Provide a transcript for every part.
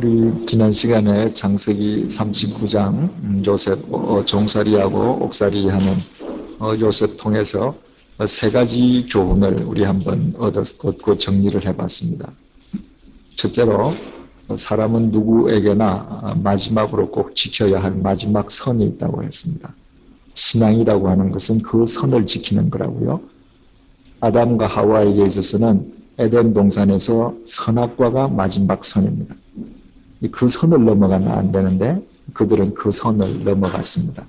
우리 지난 시간에 창세기 39장 요셉 종살이하고 옥살이하는 요셉 통해서 세 가지 교훈을 우리 한번 얻고 정리를 해봤습니다. 첫째로 사람은 누구에게나 마지막으로 꼭 지켜야 할 마지막 선이 있다고 했습니다. 신앙이라고 하는 것은 그 선을 지키는 거라고요. 아담과 하와에게 있어서는 에덴 동산에서 선악과가 마지막 선입니다. 그 선을 넘어가면 안 되는데 그들은 그 선을 넘어갔습니다.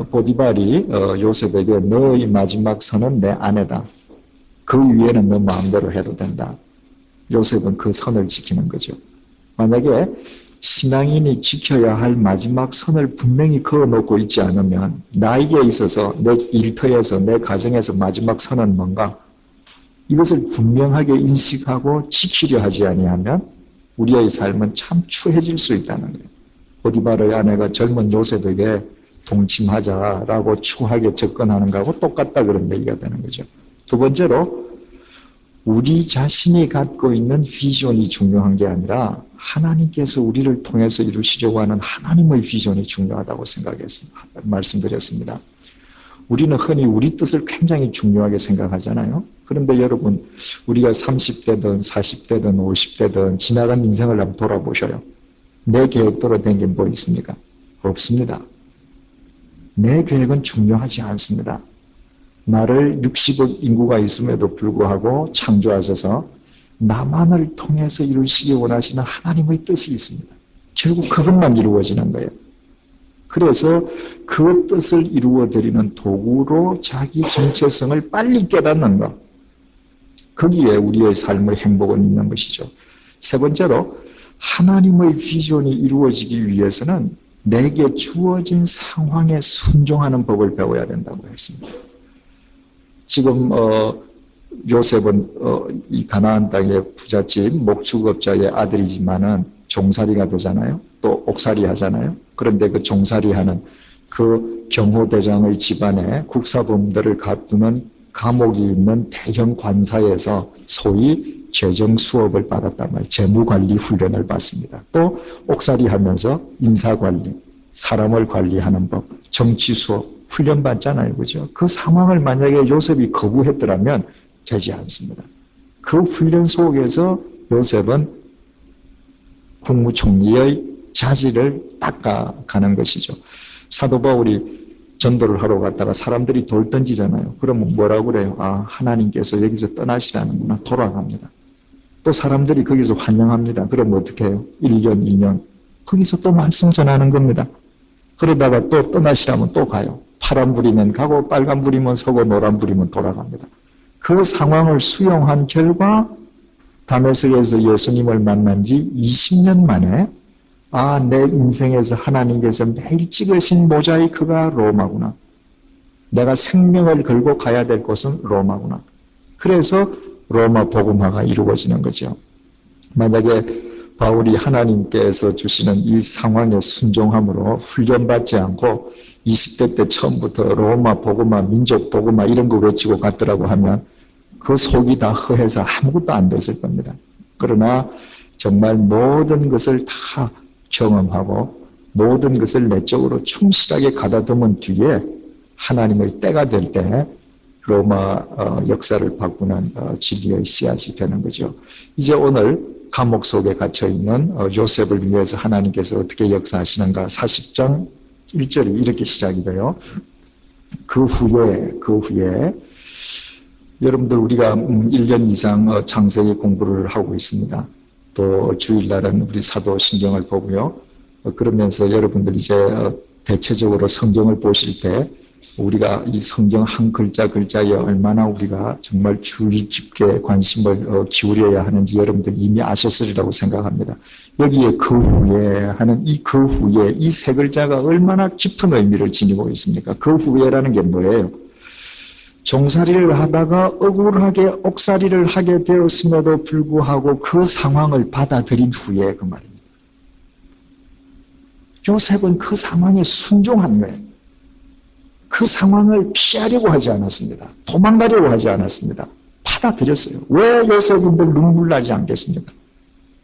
보디발이 요셉에게 너의 마지막 선은 내 아내다. 그 위에는 너 마음대로 해도 된다. 요셉은 그 선을 지키는 거죠. 만약에 신앙인이 지켜야 할 마지막 선을 분명히 그어놓고 있지 않으면 나에게 있어서 내 일터에서 내 가정에서 마지막 선은 뭔가? 이것을 분명하게 인식하고 지키려 하지 아니하면 우리의 삶은 참 추해질 수 있다는 거예요. 보디발의 아내가 젊은 요셉에게 동침하자라고 추하게 접근하는 거하고 똑같다 그런 얘기가 되는 거죠. 두 번째로 우리 자신이 갖고 있는 비전이 중요한 게 아니라 하나님께서 우리를 통해서 이루시려고 하는 하나님의 비전이 중요하다고 말씀드렸습니다. 우리는 흔히 우리 뜻을 굉장히 중요하게 생각하잖아요. 그런데 여러분, 우리가 30대든 40대든 50대든 지나간 인생을 한번 돌아보셔요. 내 계획대로 된 게 뭐 있습니까? 없습니다. 내 계획은 중요하지 않습니다. 나를 60억 인구가 있음에도 불구하고 창조하셔서 나만을 통해서 이루시기 원하시는 하나님의 뜻이 있습니다. 결국 그것만 이루어지는 거예요. 그래서 그 뜻을 이루어드리는 도구로 자기 정체성을 빨리 깨닫는 것. 거기에 우리의 삶의 행복은 있는 것이죠. 세 번째로 하나님의 비전이 이루어지기 위해서는 내게 주어진 상황에 순종하는 법을 배워야 된다고 했습니다. 지금 요셉은 이 가나안 땅의 부잣집 목축업자의 아들이지만은 종살이가 되잖아요. 또 옥살이 하잖아요. 그런데 그 종살이하는 그 경호대장의 집안에 국사범들을 가두는 감옥이 있는 대형 관사에서 소위 재정 수업을 받았단 말이에요. 재무관리 훈련을 받습니다. 또 옥살이 하면서 인사관리, 사람을 관리하는 법, 정치 수업 훈련 받잖아요. 그죠? 그 상황을 만약에 요셉이 거부했더라면 되지 않습니다. 그 훈련 속에서 요셉은 국무총리의 자질을 닦아가는 것이죠. 사도 바울이 전도를 하러 갔다가 사람들이 돌 던지잖아요. 그러면 뭐라고 그래요? 아, 하나님께서 여기서 떠나시라는구나. 돌아갑니다. 또 사람들이 거기서 환영합니다. 그럼 어떻게 해요? 1년, 2년. 거기서 또 말씀 전하는 겁니다. 그러다가 또 떠나시라면 또 가요. 파란불이면 가고 빨간불이면 서고 노란불이면 돌아갑니다. 그 상황을 수용한 결과 다메섹에서 예수님을 만난 지 20년 만에 아, 내 인생에서 하나님께서 매일 찍으신 모자이크가 로마구나. 내가 생명을 걸고 가야 될 곳은 로마구나. 그래서 로마 복음화가 이루어지는 거죠. 만약에 바울이 하나님께서 주시는 이 상황에 순종함으로 훈련받지 않고 20대 때 처음부터 로마 복음화, 민족 복음화 이런 거 외치고 갔더라고 하면 그 속이 다 허해서 아무것도 안 됐을 겁니다. 그러나 정말 모든 것을 다 경험하고 모든 것을 내적으로 충실하게 가다듬은 뒤에 하나님의 때가 될 때 로마 역사를 바꾸는 진리의 씨앗이 되는 거죠. 이제 오늘 감옥 속에 갇혀있는 요셉을 위해서 하나님께서 어떻게 역사하시는가 40장 1절이 이렇게 시작이 돼요. 그 후에 여러분들 우리가 1년 이상 창세기 공부를 하고 있습니다. 또 주일날은 우리 사도신경을 보고요. 그러면서 여러분들 이제 대체적으로 성경을 보실 때 우리가 이 성경 한 글자 글자에 얼마나 우리가 정말 주의 깊게 관심을 기울여야 하는지 여러분들 이미 아셨으리라고 생각합니다. 여기에 그 후에 하는 이 그 후에 이 세 글자가 얼마나 깊은 의미를 지니고 있습니까? 그 후에라는 게 뭐예요? 종살이를 하다가 억울하게 옥살이를 하게 되었음에도 불구하고 그 상황을 받아들인 후에 그 말입니다. 요셉은 그 상황에 순종한 거예요. 그 상황을 피하려고 하지 않았습니다. 도망가려고 하지 않았습니다. 받아들였어요. 왜 요셉인들 눈물 나지 않겠습니까?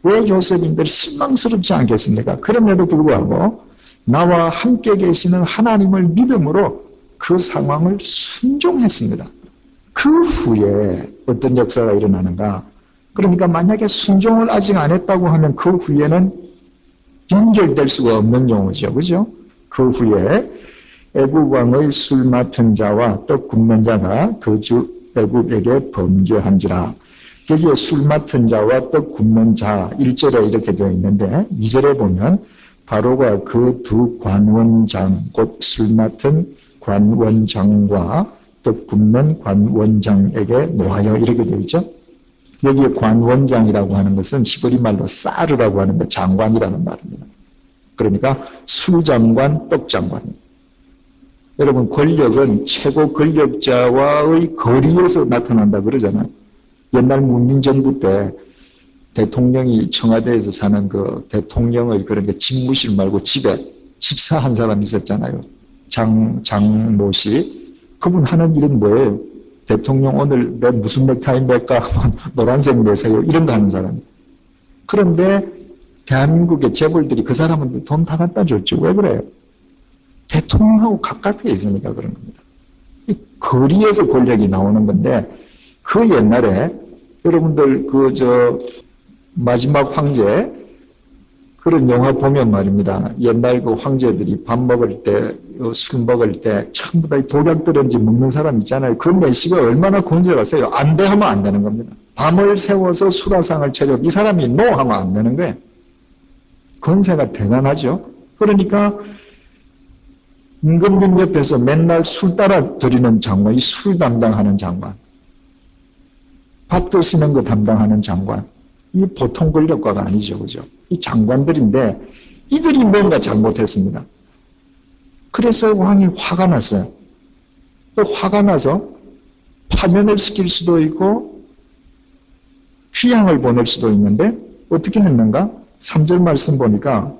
왜 요셉인들 실망스럽지 않겠습니까? 그럼에도 불구하고 나와 함께 계시는 하나님을 믿음으로 그 상황을 순종했습니다. 그 후에 어떤 역사가 일어나는가? 그러니까 만약에 순종을 아직 안 했다고 하면 그 후에는 연결될 수가 없는 용어죠. 그죠? 그 후에 애굽 왕의 술 맡은 자와 떡 굽는 자가 그 주 애굽에게 범죄한지라. 여기에 술 맡은 자와 떡 굽는 자 1절에 이렇게 되어 있는데 2절에 보면 바로가 그 두 관원장 곧 술 맡은 관원장과 떡 굽는 관원장에게 노하여 이렇게 되어 있죠. 여기에 관원장이라고 하는 것은 히브리 말로 사르라고 하는 것, 장관이라는 말입니다. 그러니까 술장관, 떡장관. 여러분 권력은 최고 권력자와의 거리에서 나타난다 그러잖아요. 옛날 문민정부 때 대통령이 청와대에서 사는 그 대통령의 그런 게 집무실 말고 집에 집사 한 사람 있었잖아요. 장모 씨. 그분 하는 일은 뭐예요? 대통령 오늘 내 무슨 넥타이 맬까 하면 노란색 내세요. 이런 거 하는 사람이에요. 그런데 대한민국의 재벌들이 그 사람한테 돈 다 갖다 줬죠. 왜 그래요? 대통령하고 가깝게 있으니까 그런 겁니다. 이 거리에서 권력이 나오는 건데 그 옛날에 여러분들 마지막 황제 그런 영화 보면 말입니다. 옛날 그 황제들이 밥 먹을 때, 술 먹을 때 전부 다 독약 들은지 먹는 사람 있잖아요. 그 메시가 얼마나 권세가 세요. 안 돼 하면 안 되는 겁니다. 밤을 세워서 수라상을 차려 이 사람이 노 하면 안 되는 거예요. 권세가 대단하죠. 그러니까 임금님 옆에서 맨날 술 따라 드리는 장관, 이 술 담당하는 장관, 밥 드시는 거 담당하는 장관, 이 보통 권력가가 아니죠, 그죠? 이 장관들인데 이들이 뭔가 잘못했습니다. 그래서 왕이 화가 났어요. 또 화가 나서 파면을 시킬 수도 있고 휴양을 보낼 수도 있는데 어떻게 했는가? 3절 말씀 보니까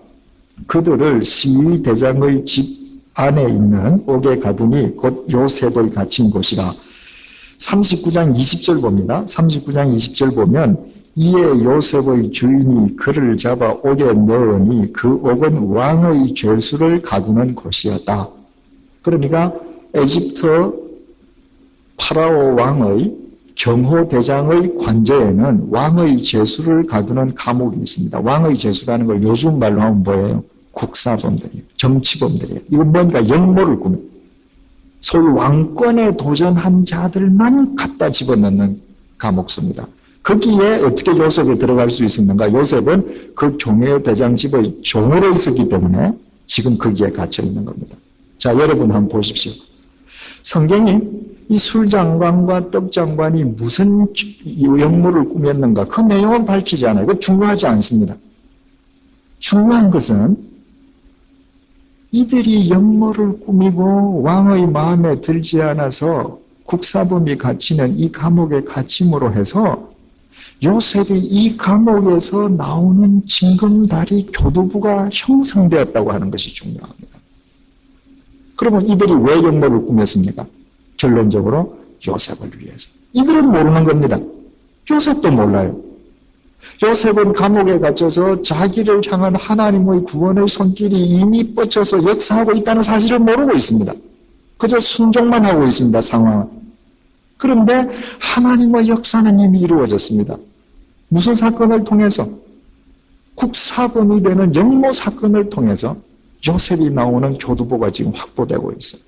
그들을 시위 대장의 집 안에 있는 옥에 가두니 곧 요셉의 갇힌 곳이라. 39장 20절 봅니다. 39장 20절 보면 이에 요셉의 주인이 그를 잡아 옥에 넣으니 그 옥은 왕의 죄수를 가두는 곳이었다. 그러니까 에집트 파라오 왕의 경호대장의 관저에는 왕의 죄수를 가두는 감옥이 있습니다. 왕의 죄수라는 걸 요즘 말로 하면 뭐예요? 국사범들이에요. 정치범들이에요. 이건 뭔가 역모를 꾸며 소위 왕권에 도전한 자들만 갖다 집어넣는 감옥수입니다. 거기에 어떻게 요셉이 들어갈 수 있었는가? 요셉은 그 경호대장 집의 종으로 있었기 때문에 지금 거기에 갇혀 있는 겁니다. 자, 여러분 한번 보십시오. 성경이 이 술장관과 떡장관이 무슨 역모를 꾸몄는가? 그 내용은 밝히지 않아요. 그건 중요하지 않습니다. 중요한 것은 이들이 역모를 꾸미고 왕의 마음에 들지 않아서 국사범이 갇히는 이 감옥에 갇힘으로 해서 요셉이 이 감옥에서 나오는 징검다리 교두부가 형성되었다고 하는 것이 중요합니다. 그러면 이들이 왜 역모를 꾸몄습니까? 결론적으로 요셉을 위해서. 이들은 모르는 겁니다. 요셉도 몰라요. 요셉은 감옥에 갇혀서 자기를 향한 하나님의 구원의 손길이 이미 뻗쳐서 역사하고 있다는 사실을 모르고 있습니다. 그저 순종만 하고 있습니다. 상황은. 그런데 하나님의 역사는 이미 이루어졌습니다. 무슨 사건을 통해서? 국사범이 되는 역모 사건을 통해서 요셉이 나오는 교두보가 지금 확보되고 있어요.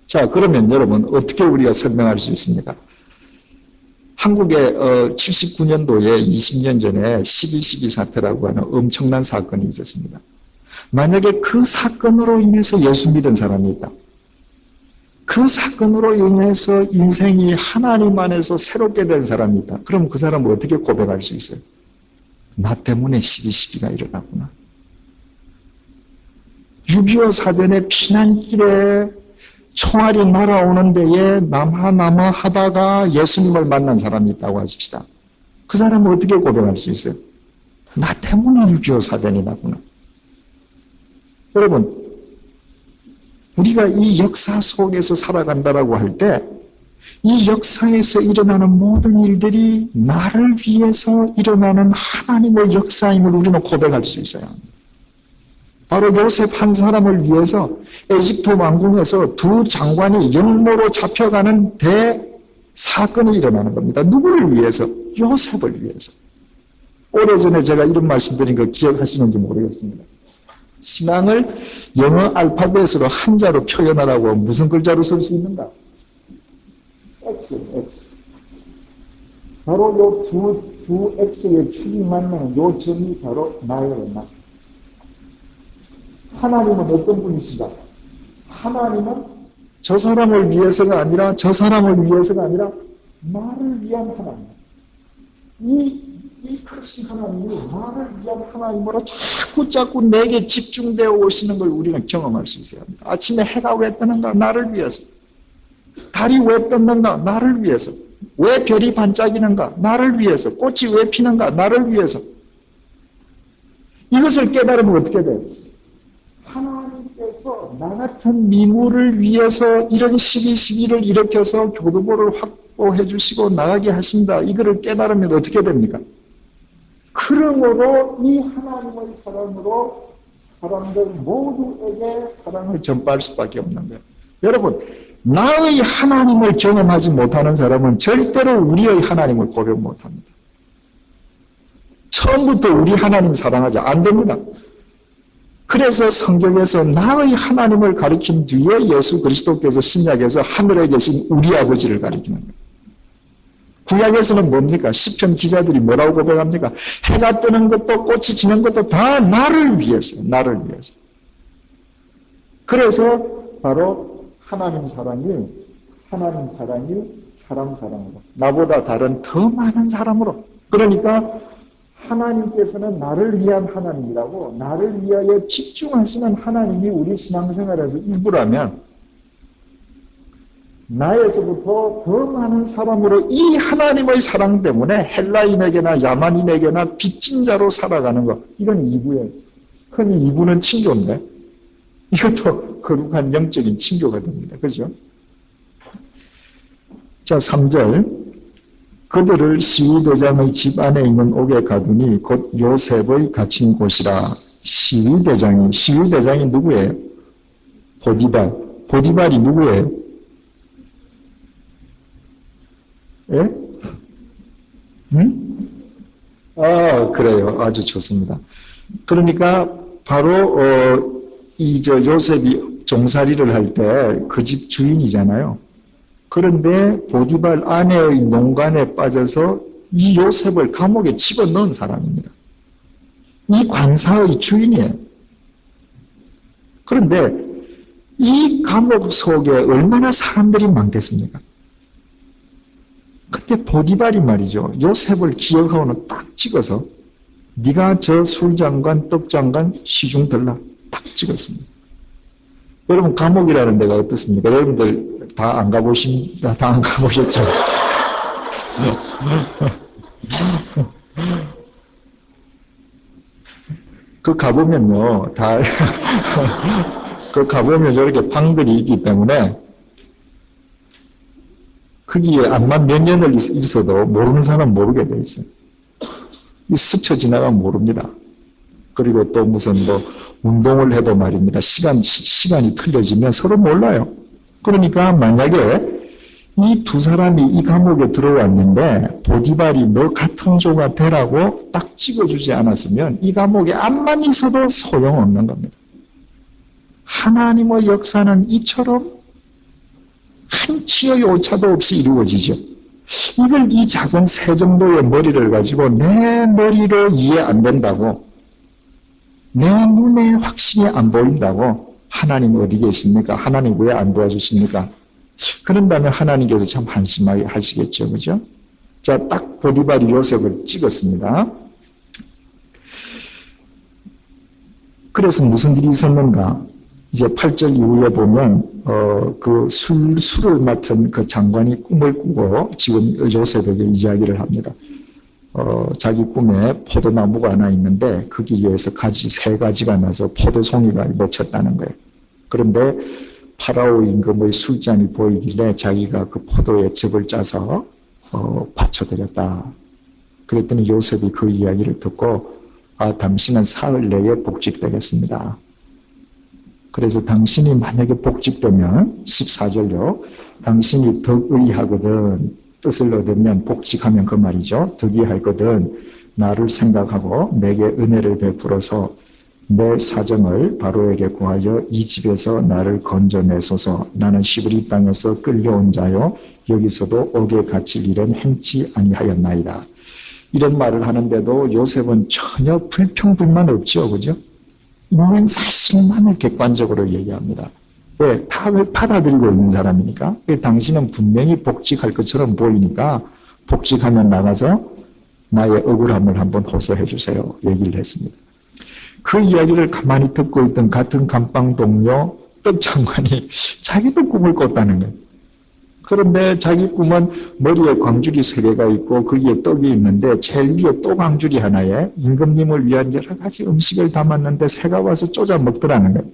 자, 그러면 여러분 어떻게 우리가 설명할 수 있습니까? 한국에 79년도에 20년 전에 12.12 사태라고 하는 엄청난 사건이 있었습니다. 만약에 그 사건으로 인해서 예수 믿은 사람이 있다. 그 사건으로 인해서 인생이 하나님 안에서 새롭게 된 사람이 있다. 그럼 그 사람은 어떻게 고백할 수 있어요? 나 때문에 12.12가 일어났구나. 6.25 사변의 피난길에 총알이 날아오는 데에 남하남하 하다가 예수님을 만난 사람이 있다고 하십시다. 그 사람은 어떻게 고백할 수 있어요? 나 때문에 6.25 사변이 나구나. 여러분, 우리가 이 역사 속에서 살아간다라고 할 때 이 역사에서 일어나는 모든 일들이 나를 위해서 일어나는 하나님의 역사임을 우리는 고백할 수 있어야 합니다. 바로 요셉 한 사람을 위해서 에집트 왕궁에서 두 장관이 영모로 잡혀가는 대사건이 일어나는 겁니다. 누구를 위해서? 요셉을 위해서. 오래전에 제가 이런 말씀드린 거 기억하시는지 모르겠습니다. 신앙을 영어 알파벳으로 한자로 표현하라고 무슨 글자로 쓸 수 있는가? X, X. 바로 요 두 X의 축이 만나는 요 점이 바로 나예요, 나. 하나님은 어떤 분이시다? 하나님은 저 사람을 위해서가 아니라 나를 위한 하나님. 이 크신 하나님이 나를 위한 하나님으로 자꾸 내게 집중되어 오시는 걸 우리는 경험할 수 있어야 합니다. 아침에 해가 왜 뜨는가? 나를 위해서. 달이 왜 떴는가? 나를 위해서. 왜 별이 반짝이는가? 나를 위해서. 꽃이 왜 피는가? 나를 위해서. 이것을 깨달으면 어떻게 돼요? 하나님께서 나 같은 미물을 위해서 이런 시기를 일으켜서 교두보를 확보해 주시고 나가게 하신다. 이거를 깨달으면 어떻게 됩니까? 그러므로 이 하나님의 사랑으로 사람들 모두에게 사랑을 전파할 수밖에 없는 거예요. 여러분, 나의 하나님을 경험하지 못하는 사람은 절대로 우리의 하나님을 고백 못합니다. 처음부터 우리 하나님 사랑하자. 안 됩니다. 그래서 성경에서 나의 하나님을 가리킨 뒤에 예수 그리스도께서 신약에서 하늘에 계신 우리 아버지를 가리키는 거예요. 구약에서는 뭡니까? 시편 기자들이 뭐라고 고백합니까? 해가 뜨는 것도 꽃이 지는 것도 다 나를 위해서. 그래서 바로 하나님 사랑이 사람 사랑으로, 나보다 다른 더 많은 사람으로. 그러니까 하나님께서는 나를 위한 하나님이라고, 나를 위하여 집중하시는 하나님이 우리 신앙생활에서 일부라면 나에서부터 더 많은 사람으로 이 하나님의 사랑 때문에 헬라인에게나 야만인에게나 빚진 자로 살아가는 것, 이건 2부예요. 흔히 2부는 친교인데 이것도 거룩한 영적인 친교가 됩니다. 그죠? 자, 3절. 그들을 시위대장의 집 안에 있는 옥에 가두니 곧 요셉의 갇힌 곳이라. 시위대장이 누구예요? 보디발이 누구예요? 예? 그래요. 아주 좋습니다. 그러니까 바로 요셉이 종살이를 할 때 그 집 주인이잖아요. 그런데 보디발 아내의 농간에 빠져서 이 요셉을 감옥에 집어넣은 사람입니다. 이 관사의 주인이에요. 그런데 이 감옥 속에 얼마나 사람들이 많겠습니까? 그때 보디발이 말이죠. 요셉을 기억하고는 딱 찍어서 네가 저 술장관, 떡장관 시중 들라 딱 찍었습니다. 여러분 감옥이라는 데가 어떻습니까? 여러분들 다 안 가보셨죠? 그 가보면요, 그 가보면 저렇게 방들이 있기 때문에 거기에 암만 몇 년을 있어도 모르는 사람은 모르게 돼 있어요. 스쳐 지나가면 모릅니다. 그리고 또 무슨 운동을 해도 말입니다. 시간이 틀려지면 서로 몰라요. 그러니까 만약에 이 두 사람이 이 감옥에 들어왔는데 보디발이 너 같은 조가 되라고 딱 찍어주지 않았으면 이 감옥에 암만 있어도 소용없는 겁니다. 하나님의 역사는 이처럼 한치의 오차도 없이 이루어지죠. 이걸 이 작은 새 정도의 머리를 가지고 내 머리로 이해 안 된다고, 내 눈에 확신이 안 보인다고 하나님 어디 계십니까? 하나님 왜 안 도와주십니까? 그런다면 하나님께서 참 한심하게 하시겠죠. 그죠? 자, 딱 보디발이 요셉을 찍었습니다. 그래서 무슨 일이 있었는가? 이제 8절 이후에 보면 그 술을 맡은 그 장관이 꿈을 꾸고 지금 요셉에게 이야기를 합니다. 자기 꿈에 포도나무가 하나 있는데 거기에서 가지 3가지가 나서 포도송이가 맺혔다는 거예요. 그런데 파라오 임금의 술잔이 보이길래 자기가 그 포도에 즙을 짜서 바쳐드렸다. 그랬더니 요셉이 그 이야기를 듣고 당신은 사흘 내에 복직되겠습니다. 그래서 당신이 만약에 복직되면 14절요. 당신이 덕의하거든 뜻을 얻으면 복직하면 그 말이죠. 덕의하거든 나를 생각하고 내게 은혜를 베풀어서 내 사정을 바로에게 구하여 이 집에서 나를 건져내소서. 나는 히브리 땅에서 끌려온 자요 여기서도 옥에 갇힐 일은 행치 아니하였나이다. 이런 말을 하는데도 요셉은 전혀 불평불만 없죠. 그죠? 있는 사실만을 객관적으로 얘기합니다. 왜? 다 받아들이고 있는 사람이니까. 당신은 분명히 복직할 것처럼 보이니까 복직하면 나가서 나의 억울함을 한번 호소해 주세요. 얘기를 했습니다. 그 이야기를 가만히 듣고 있던 같은 감방 동료 떡 장관이 자기도 꿈을 꿨다는 거예요. 그런데 자기 꿈은 머리에 광줄이 3개가 있고 거기에 떡이 있는데 제일 위에 또 광줄이 하나에 임금님을 위한 여러 가지 음식을 담았는데 새가 와서 쪼자 먹더라는 거예요.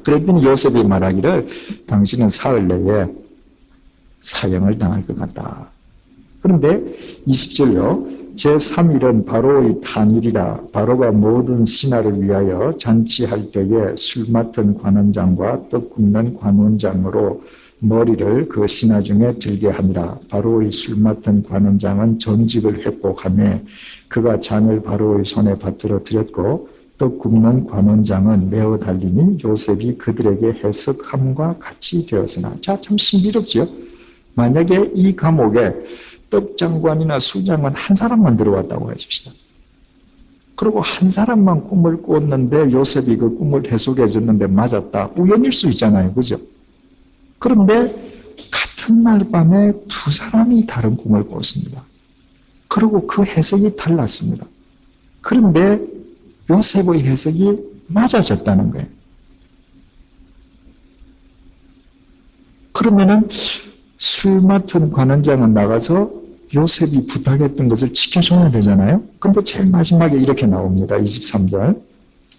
그랬더니 요셉이 말하기를 당신은 사흘 내에 사형을 당할 것 같다. 그런데 20절요. 제3일은 바로의 탄일이라. 바로가 모든 신하를 위하여 잔치할 때에 술 맡은 관원장과 떡 굽는 관원장으로 머리를 그 신하 중에 들게 하니라. 바로의 술 맡은 관원장은 전직을 회복하며 그가 잔을 바로의 손에 받들어 드렸고 떡 굽는 관원장은 메어 달리니 요셉이 그들에게 해석함과 같이 되었으나. 자, 참 신비롭지요. 만약에 이 감옥에 떡장관이나 술장관 한 사람만 들어왔다고 해줍시다. 그리고 한 사람만 꿈을 꿨는데 요셉이 그 꿈을 해석해 줬는데 맞았다. 우연일 수 있잖아요. 그죠? 그런데 같은 날 밤에 2사람이 다른 꿈을 꿨습니다. 그리고 그 해석이 달랐습니다. 그런데 요셉의 해석이 맞아졌다는 거예요. 그러면은 술 맡은 관원장은 나가서 요셉이 부탁했던 것을 지켜줘야 되잖아요. 그런데 제일 마지막에 이렇게 나옵니다. 23절.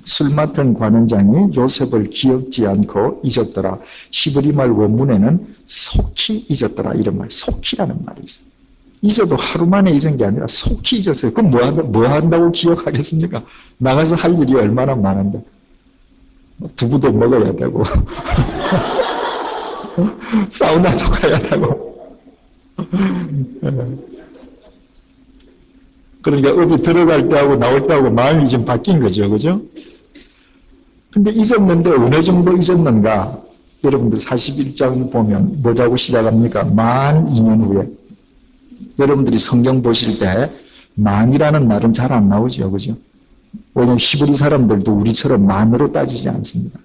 술 맡은 관원장이 요셉을 기억지 않고 잊었더라. 히브리 말 원문에는 속히 잊었더라. 이런 말, 속히라는 말이 있어요. 잊어도 하루 만에 잊은 게 아니라 속히 잊었어요. 그럼 뭐 한다고 기억하겠습니까? 나가서 할 일이 얼마나 많은데. 두부도 먹어야 되고 사우나도 가야 되고 그러니까 어디 들어갈 때하고 나올 때하고 마음이 좀 바뀐 거죠. 그죠? 근데 잊었는데 어느 정도 잊었는가? 여러분들 41장 보면 뭐라고 시작합니까? 만 2년 후에. 여러분들이 성경 보실 때 만이라는 말은 잘 안 나오죠. 그죠? 왜냐하면 히브리 사람들도 우리처럼 만으로 따지지 않습니다.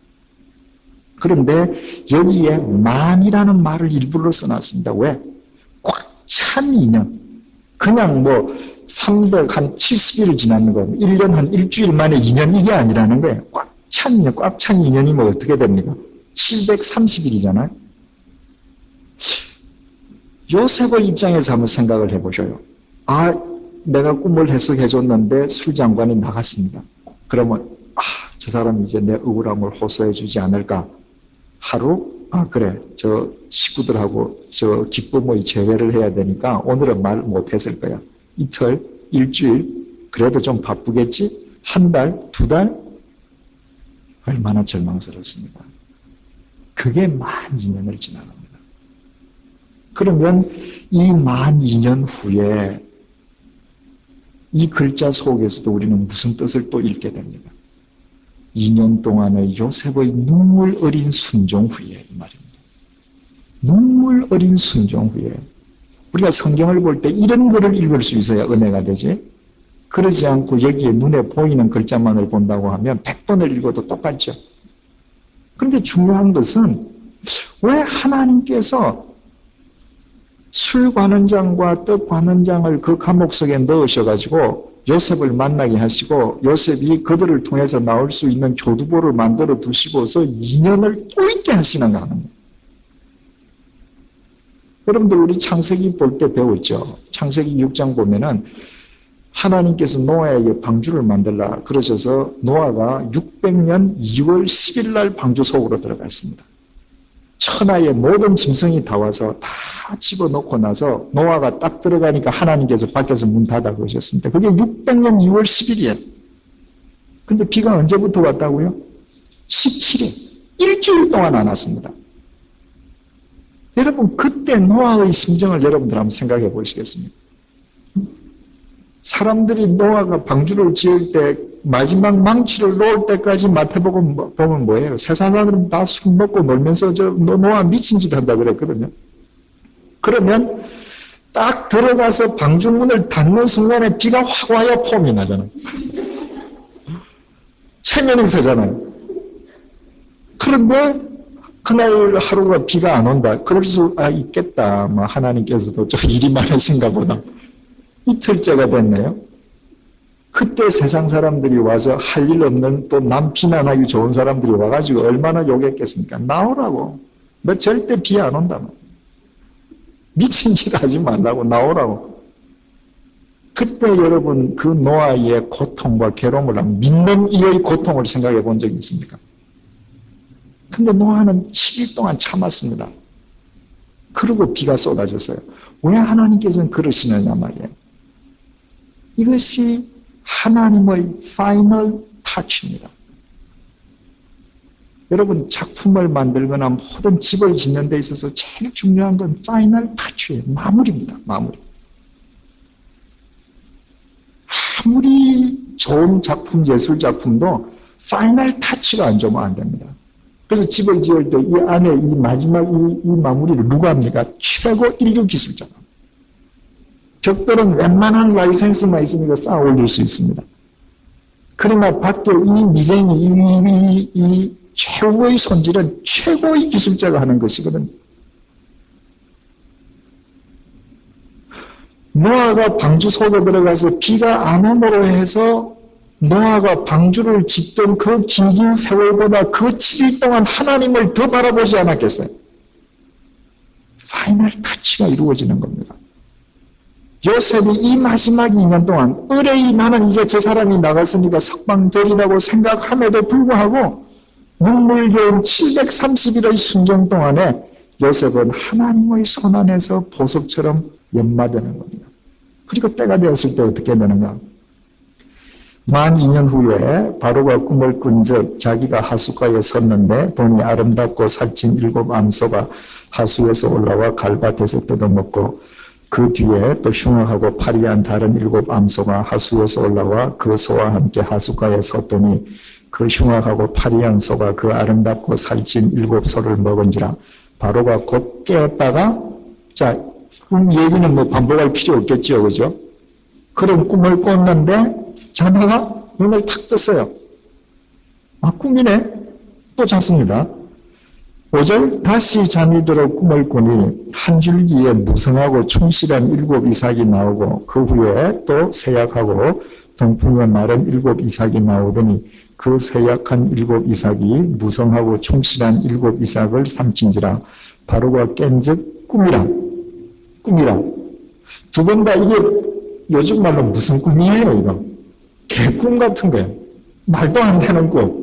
그런데 여기에 만이라는 말을 일부러 써놨습니다. 왜? 꽉 찬 2년. 그냥 뭐 370일을 지났는 거예요. 1년 한 일주일 만에 2년 이게 아니라는 거예요. 꽉 찬 2년, 꽉 찬 2년이면 어떻게 됩니까? 730일이잖아요. 요셉의 입장에서 한번 생각을 해보셔요. 내가 꿈을 해석해줬는데 술장관이 나갔습니다. 그러면 저 사람이 이제 내 억울함을 호소해 주지 않을까? 하루? 그래. 저 식구들하고 저 기쁨의 재회를 해야 되니까 오늘은 말 못했을 거야. 이틀, 일주일, 그래도 좀 바쁘겠지? 한 달, 2달? 얼마나 절망스럽습니까? 그게 만 2년을 지나갑니다. 그러면 이 만 2년 후에 이 글자 속에서도 우리는 무슨 뜻을 또 읽게 됩니다. 2년 동안의 요셉의 눈물 어린 순종 후에 이 말입니다. 눈물 어린 순종 후에 우리가 성경을 볼 때 이런 글을 읽을 수 있어야 은혜가 되지. 그러지 않고 여기에 눈에 보이는 글자만을 본다고 하면 100번을 읽어도 똑같죠. 그런데 중요한 것은 왜 하나님께서 술 관원장과 떡 관원장을 그 감옥 속에 넣으셔가지고 요셉을 만나게 하시고 요셉이 그들을 통해서 나올 수 있는 교두보를 만들어 두시고서 2년을 또 있게 하시는가 하는 거예요. 여러분들 우리 창세기 볼 때 배웠죠. 창세기 6장 보면은 하나님께서 노아에게 방주를 만들라 그러셔서 노아가 600년 2월 10일 날 방주 속으로 들어갔습니다. 천하의 모든 짐승이 다 와서 다 집어넣고 나서 노아가 딱 들어가니까 하나님께서 밖에서 문 닫아 그러셨습니다. 그게 600년 2월 10일이에요. 근데 비가 언제부터 왔다고요? 17일. 일주일 동안 안 왔습니다. 여러분 그때 노아의 심정을 여러분들 한번 생각해 보시겠습니까? 사람들이 노아가 방주를 지을 때 마지막 망치를 놓을 때까지 마태복음 보면 뭐예요? 세상 사람들은 다 술 먹고 놀면서 노아 미친 짓 한다 그랬거든요. 그러면 딱 들어가서 방주 문을 닫는 순간에 비가 확 와요. 폼이 나잖아요. 체면이 서잖아요. 그런데 그날 하루가 비가 안 온다. 그럴 수 있겠다. 뭐 하나님께서도 좀 일이 많으신가 보다. 이틀째가 됐네요. 그때 세상 사람들이 와서 할 일 없는 또 남 비난하기 좋은 사람들이 와가지고 얼마나 욕했겠습니까? 나오라고. 너 절대 비 안 온다. 미친 짓 하지 말라고 나오라고. 그때 여러분 그 노아의 고통과 괴로움을 믿는 이의 고통을 생각해 본 적이 있습니까? 근데 노아는 7일 동안 참았습니다. 그리고 비가 쏟아졌어요. 왜 하나님께서는 그러시느냐 말이에요. 이것이 하나님의 파이널 타치입니다. 여러분 작품을 만들거나 모든 집을 짓는 데 있어서 제일 중요한 건 파이널 타치예요. 마무리입니다. 마무리. 아무리 좋은 작품, 예술 작품도 파이널 타치가 안 좋으면 안 됩니다. 그래서 집을 지을 때 이 안에 이 마지막 이 마무리를 누가 합니까? 최고 인류 기술자가. 적들은 웬만한 라이센스만 있으니까 쌓아 올릴 수 있습니다. 그러나 밖에 이 미생이 이 최고의 손질은 최고의 기술자가 하는 것이거든요. 노아가 방주 속에 들어가서 비가 안 오므로 해서 노아가 방주를 짓던 그 긴 세월보다 그 7일 동안 하나님을 더 바라보지 않았겠어요? 파이널 타치가 이루어지는 겁니다. 요셉이 이 마지막 2년 동안 의뢰이 나는 이제 저 사람이 나갔으니까 석방되리라고 생각함에도 불구하고 눈물겨운 730일의 순종 동안에 요셉은 하나님의 손 안에서 보석처럼 연마되는 겁니다. 그리고 때가 되었을 때 어떻게 되는가? 만 2년 후에 바로가 꿈을 꾼즉 자기가 하숫가에 섰는데 보니 아름답고 살찐 7 암소가 하수에서 올라와 갈밭에서 뜯어먹고 그 뒤에 또 흉악하고 파리한 다른 7 암소가 하수에서 올라와 그 소와 함께 하숫가에 섰더니 그 흉악하고 파리한 소가 그 아름답고 살찐 7 소를 먹은지라. 바로가 곧 깨었다가 자 얘기는 뭐 반복할 필요 없겠지요, 그죠? 그런 꿈을 꿨는데 자다가 눈을 탁 떴어요. 꿈이네. 또 잤습니다. 5절 다시 잠이 들어 꿈을 꾸니 한 줄기에 무성하고 충실한 7 이삭이 나오고 그 후에 또 세약하고 동풍에 마른 7 이삭이 나오더니 그 세약한 7 이삭이 무성하고 충실한 7 이삭을 삼킨지라. 바로가 깬즉 꿈이라. 두 번 다 이게 요즘 말로 무슨 꿈이에요, 이거? 개꿈 같은 거예요. 말도 안 되는 꿈.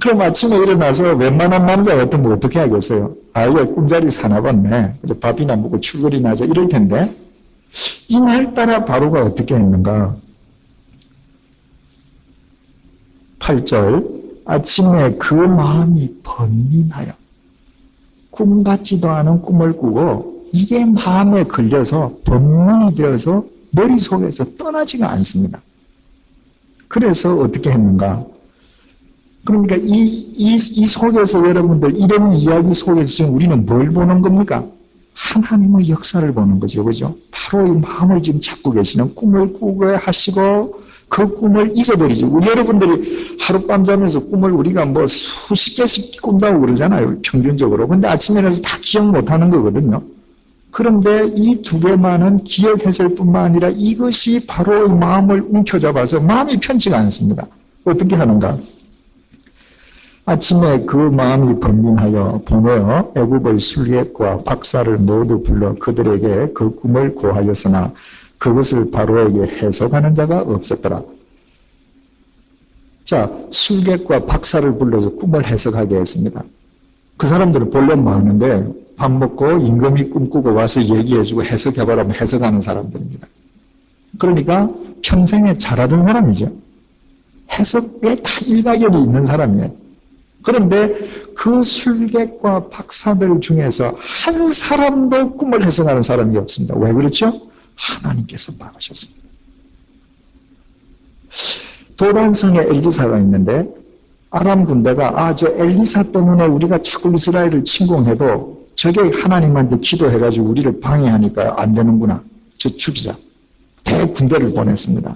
그럼 아침에 일어나서 웬만한 남자 같으면 어떻게 하겠어요? 얘 꿈자리 사나 봤네. 밥이나 먹고 출근이나 하자 이럴 텐데 이날따라 바로가 어떻게 했는가? 8절 아침에 그 마음이 번민하여 꿈 같지도 않은 꿈을 꾸고 이게 마음에 걸려서 번민이 되어서 머릿속에서 떠나지가 않습니다. 그래서 어떻게 했는가? 그러니까 이 속에서 여러분들 이런 이야기 속에서 지금 우리는 뭘 보는 겁니까? 하나님의 역사를 보는 거죠. 그죠? 바로 이 마음을 지금 잡고 계시는 꿈을 꾸게 하시고 그 꿈을 잊어버리죠. 우리 여러분들이 하룻밤 자면서 꿈을 우리가 뭐 수십 개씩 꾼다고 그러잖아요. 평균적으로. 근데 아침에 일어나서 다 기억 못하는 거거든요. 그런데 이 2개만은 기억했을 뿐만 아니라 이것이 바로 마음을 움켜잡아서 마음이 편치가 않습니다. 어떻게 하는가? 아침에 그 마음이 번민하여 보내어 애굽의 술객과 박사를 모두 불러 그들에게 그 꿈을 고하였으나 그것을 바로에게 해석하는 자가 없었더라. 자, 술객과 박사를 불러서 꿈을 해석하게 했습니다. 그 사람들은 본래 많은데 밥 먹고 임금이 꿈꾸고 와서 얘기해주고 해석해보라면 해석하는 사람들입니다. 그러니까 평생에 잘하던 사람이죠. 해석에 다 일가견이 있는 사람이에요. 그런데 그 술객과 박사들 중에서 한 사람도 꿈을 해석하는 사람이 없습니다. 왜 그렇죠? 하나님께서 막으셨습니다. 도단성에 엘리사가 있는데 아람 군대가 저 엘리사 때문에 우리가 자꾸 이스라엘을 침공해도 저게 하나님한테 기도해가지고 우리를 방해하니까 안 되는구나. 저 죽이자. 대군대를 보냈습니다.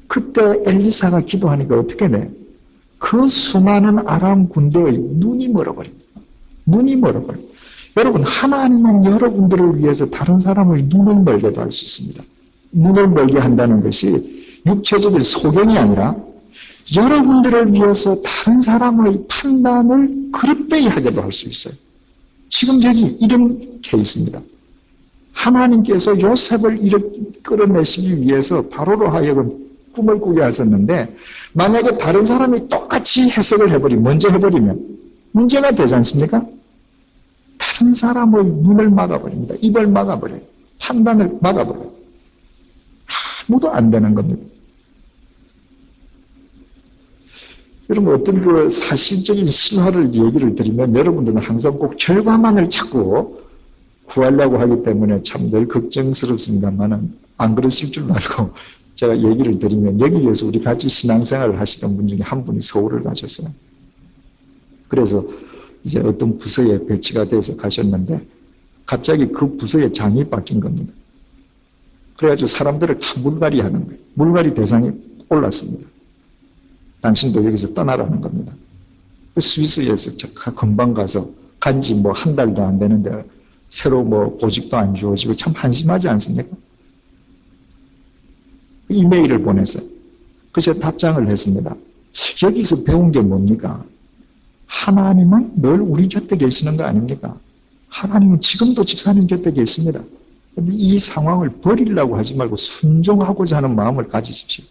그때 엘리사가 기도하니까 어떻게 돼? 그 수많은 아람 군대의 눈이 멀어버립니다. 눈이 멀어버립니다. 여러분, 하나님은 여러분들을 위해서 다른 사람의 눈을 멀게도 할 수 있습니다. 눈을 멀게 한다는 것이 육체적인 소견이 아니라 여러분들을 위해서 다른 사람의 판단을 그릇되이 하게도 할 수 있어요. 지금 여기 이런 케이스입니다. 하나님께서 요셉을 끌어내시기 위해서 바로로 하여금 꿈을 꾸게 하셨는데 만약에 다른 사람이 똑같이 해석을 먼저 해버리면 문제가 되지 않습니까? 다른 사람의 눈을 막아버립니다. 입을 막아버려요. 판단을 막아버려요. 아무도 안 되는 겁니다. 여러분, 어떤 그 사실적인 실화를 얘기를 드리면 여러분들은 항상 꼭 결과만을 찾고 구하려고 하기 때문에 참 늘 걱정스럽습니다만은 안 그러실 줄 알고 제가 얘기를 드리면 여기에서 우리 같이 신앙생활을 하시던 분 중에 한 분이 서울을 가셨어요. 그래서 이제 어떤 부서에 배치가 돼서 가셨는데 갑자기 그 부서의 장이 바뀐 겁니다. 그래가지고 사람들을 다 물갈이 하는 거예요. 물갈이 대상이 올랐습니다. 당신도 여기서 떠나라는 겁니다. 스위스에서 금방 가서 간지 한 달도 안 되는데 새로 보직도 안 주어지고 참 한심하지 않습니까? 이메일을 보냈어요. 그래서 답장을 했습니다. 여기서 배운 게 뭡니까? 하나님은 늘 우리 곁에 계시는 거 아닙니까? 하나님은 지금도 집사님 곁에 계십니다. 이 상황을 버리려고 하지 말고 순종하고자 하는 마음을 가지십시오.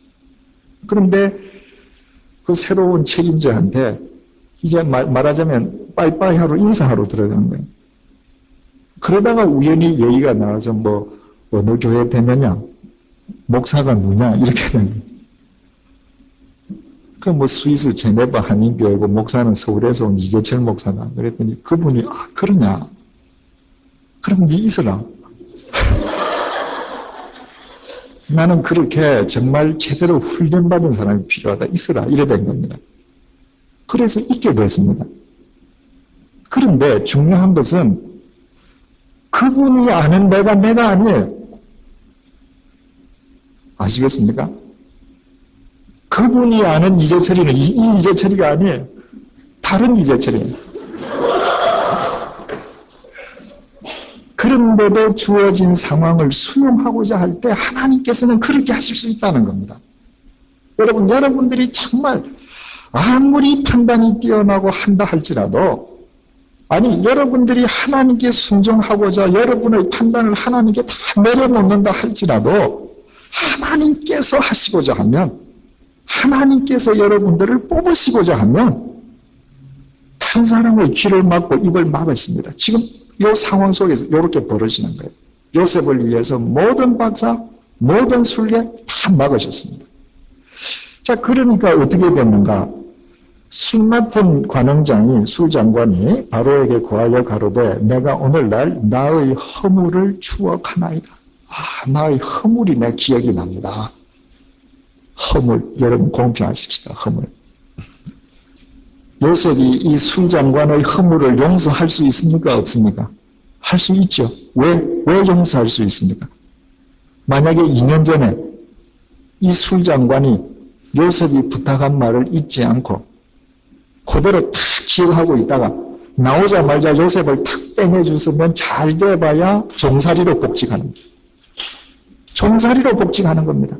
그런데 그 새로운 책임자한테 이제 말하자면 빠이빠이하러 인사하러 들어간 거예요. 그러다가 우연히 얘기가 나와서 어느 교회 되느냐, 목사가 누냐 이렇게 된 거예요. 그 스위스 제네바 한인교회고 목사는 서울에서 온 이재철 목사다. 그랬더니 그분이 그러냐? 그럼 네 있으라. 나는 그렇게 정말 제대로 훈련받은 사람이 필요하다. 있으라. 이래 된 겁니다. 그래서 있게 됐습니다. 그런데 중요한 것은 그분이 아는 내가 아니에요. 아시겠습니까? 그분이 아는 이재철이는 이 이재철이가 아니에요. 다른 이재철이에요. 그런데도 주어진 상황을 수용하고자 할 때 하나님께서는 그렇게 하실 수 있다는 겁니다. 여러분, 여러분들이 정말 아무리 판단이 뛰어나고 한다 할지라도 여러분들이 하나님께 순종하고자 여러분의 판단을 하나님께 다 내려놓는다 할지라도 하나님께서 하시고자 하면 하나님께서 여러분들을 뽑으시고자 하면 다른 사람의 귀를 막고 입을 막으십니다. 지금 이 상황 속에서 이렇게 벌어지는 거예요. 요셉을 위해서 모든 박사, 모든 술객 다 막으셨습니다. 자, 그러니까 어떻게 됐는가? 술 맡은 관원장이 술장관이 바로에게 고하여 가로되 내가 오늘날 나의 허물을 추억하나이다. 나의 허물이 내 기억이 납니다. 허물, 여러분 공평하십시다. 허물. 요셉이 이 술장관의 허물을 용서할 수 있습니까? 없습니까? 할 수 있죠. 왜 용서할 수 있습니까? 만약에 2년 전에 이 술장관이 요셉이 부탁한 말을 잊지 않고 그대로 탁 기억하고 있다가 나오자마자 요셉을 탁 빼내줬으면 잘 돼봐야 종살이로 복직하는 거예요. 종살이로 복직하는 겁니다.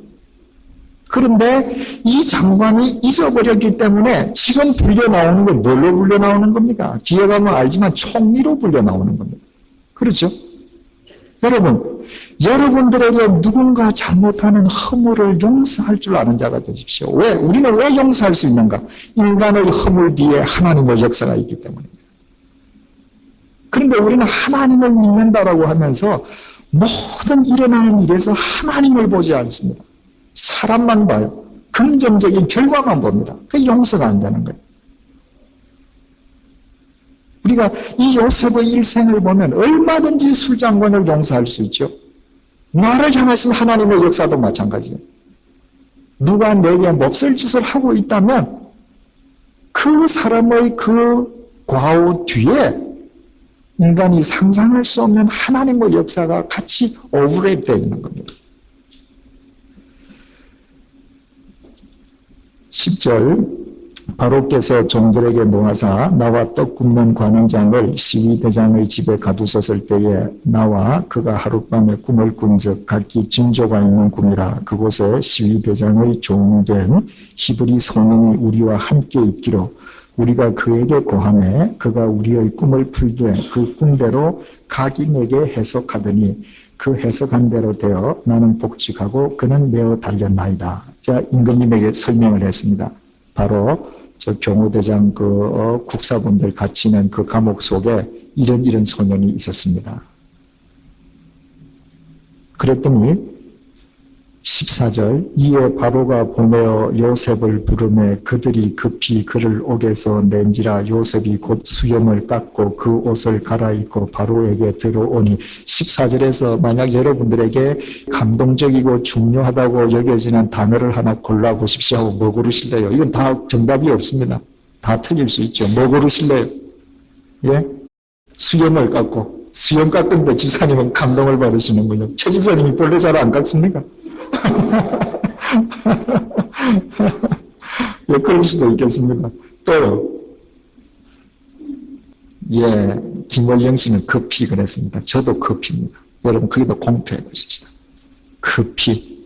그런데 이 장관이 잊어버렸기 때문에 지금 불려 나오는 건 뭘로 불려 나오는 겁니까? 뒤에 가면 알지만 총리로 불려 나오는 겁니다. 그렇죠? 여러분, 여러분들에게 누군가 잘못하는 허물을 용서할 줄 아는 자가 되십시오. 왜? 우리는 왜 용서할 수 있는가? 인간의 허물 뒤에 하나님의 역사가 있기 때문입니다. 그런데 우리는 하나님을 믿는다라고 하면서 모든 일어나는 일에서 하나님을 보지 않습니다. 사람만 봐요. 긍정적인 결과만 봅니다. 그게 용서가 안 되는 거예요. 우리가 이 요셉의 일생을 보면 얼마든지 술장관을 용서할 수 있죠. 나를 향하신 하나님의 역사도 마찬가지예요. 누가 내게 몹쓸 짓을 하고 있다면 그 사람의 그 과오 뒤에 인간이 상상할 수 없는 하나님의 역사가 같이 오버랩되어 있는 겁니다. 10절 바로께서 종들에게 모아사 나와 떡 굽는 관원장을 시위대장의 집에 가두었을 때에 나와 그가 하룻밤에 꿈을 꾼즉 각기 징조가 있는 꿈이라 그곳에 시위대장의 종된 히브리 소년이 우리와 함께 있기로 우리가 그에게 고하매 그가 우리의 꿈을 풀되 그 꿈대로 각인에게 해석하더니 그 해석한 대로 되어 나는 복직하고 그는 매어 달렸나이다. 자, 임금님에게 설명을 했습니다. 바로 저 경호대장 국사분들 갇히는 그 감옥 속에 이런 소년이 있었습니다. 그랬더니 14절 이에 바로가 보내어 요셉을 부르매 그들이 급히 그를 옥에서 낸지라 요셉이 곧 수염을 깎고 그 옷을 갈아입고 바로에게 들어오니 14절에서 만약 여러분들에게 감동적이고 중요하다고 여겨지는 단어를 하나 골라보십시오. 뭐 고르실래요? 이건 다 정답이 없습니다. 다 틀릴 수 있죠. 뭐 고르실래요? 예? 수염을 깎고 수염 깎는데 집사님은 감동을 받으시는군요. 최 집사님이 본래 잘 안 깎습니까? 예, 그럴 수도 있겠습니다. 또요. 예, 김월영 씨는 급히 그랬습니다. 저도 급히입니다. 여러분, 거기도 공표해 보십시다. 급히.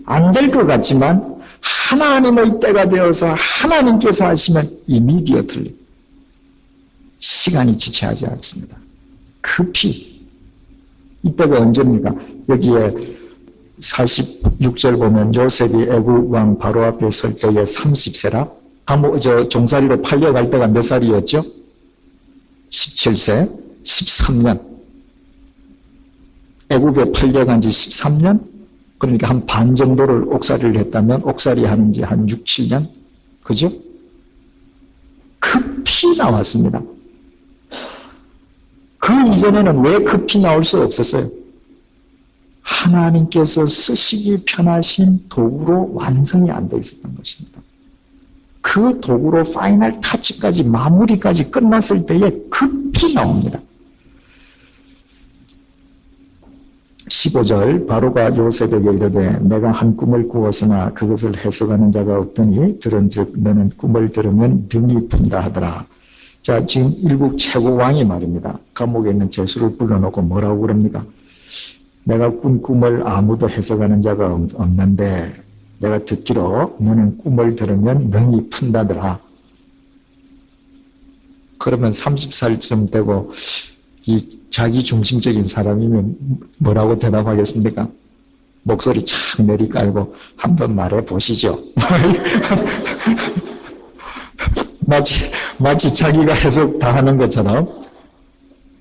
안 될 것 같지만, 하나님의 때가 되어서 하나님께서 하시면 이미디어틀리. 시간이 지체하지 않습니다. 급히. 이때가 언제입니까? 여기에 46절 보면 요셉이 애국 왕 바로 앞에 설 때에 30세라 종살이로 팔려갈 때가 몇 살이었죠? 17세, 13년. 애국에 팔려간 지 13년? 그러니까 한 반 정도를 옥살이를 했다면 옥살이 하는지 한 6, 7년? 그죠? 급히 나왔습니다. 그 이전에는 왜 급히 나올 수 없었어요? 하나님께서 쓰시기 편하신 도구로 완성이 안 돼 있었던 것입니다. 그 도구로 파이널 타치까지 마무리까지 끝났을 때에 급히 나옵니다. 15절 바로가 요셉에게 이르되 내가 한 꿈을 꾸었으나 그것을 해석하는 자가 없더니 들은즉 너는 꿈을 들으면 등이 푼다 하더라. 자, 지금 일국 최고왕이 말입니다. 감옥에 있는 죄수를 불러놓고 뭐라고 그럽니까? 내가 꾼 꿈을 아무도 해석하는 자가 없는데 내가 듣기로 너는 꿈을 들으면 능이 푼다더라. 그러면 30살쯤 되고 이 자기 중심적인 사람이면 뭐라고 대답하겠습니까? 목소리 착 내리깔고 한번 말해 보시죠. 마치 자기가 해석 다 하는 것처럼.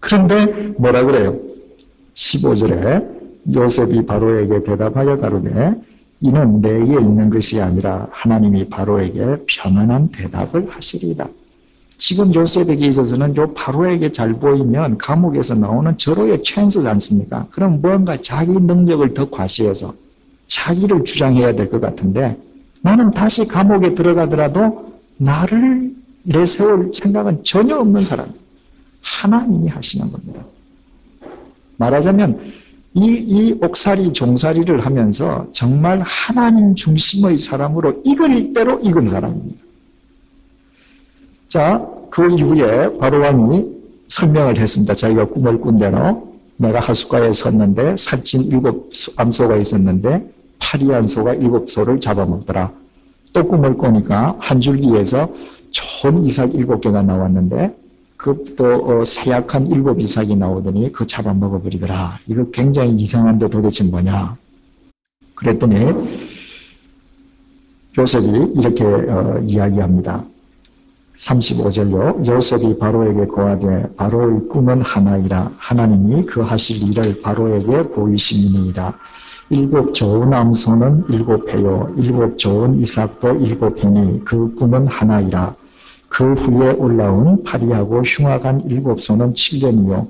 그런데 뭐라 그래요? 15절에 요셉이 바로에게 대답하여 가로되 이는 내게 있는 것이 아니라 하나님이 바로에게 평안한 대답을 하시리이다. 지금 요셉에게 있어서는 요 바로에게 잘 보이면 감옥에서 나오는 절호의 찬스지 않습니까? 그럼 뭔가 자기 능력을 더 과시해서 자기를 주장해야 될 것 같은데 나는 다시 감옥에 들어가더라도 나를 내세울 생각은 전혀 없는 사람. 하나님이 하시는 겁니다. 말하자면 이 옥살이 종살이를 하면서 정말 하나님 중심의 사람으로 익을 대로 익은 사람입니다. 자, 그 이후에 바로왕이 설명을 했습니다. 자기가 꿈을 꾼 대로 내가 하숫가에 섰는데 살찐 7암소가 있었는데 파리한 소가 7소를 잡아먹더라. 또 꿈을 꾸니까 한 줄기에서 좋은 이삭 7개가 나왔는데 그또 세약한 7 이삭이 나오더니 그 잡아먹어버리더라. 이거 굉장히 이상한데 도대체 뭐냐. 그랬더니 요셉이 이렇게 이야기합니다. 35절요. 요셉이 바로에게 고하되 바로의 꿈은 하나이라. 하나님이 그 하실 일을 바로에게 보이심이니이다. 7 좋은 암소는 7회요. 7 좋은 이삭도 7회니 그 꿈은 하나이라. 그 후에 올라온 파리하고 흉악한 7소는 7년이요.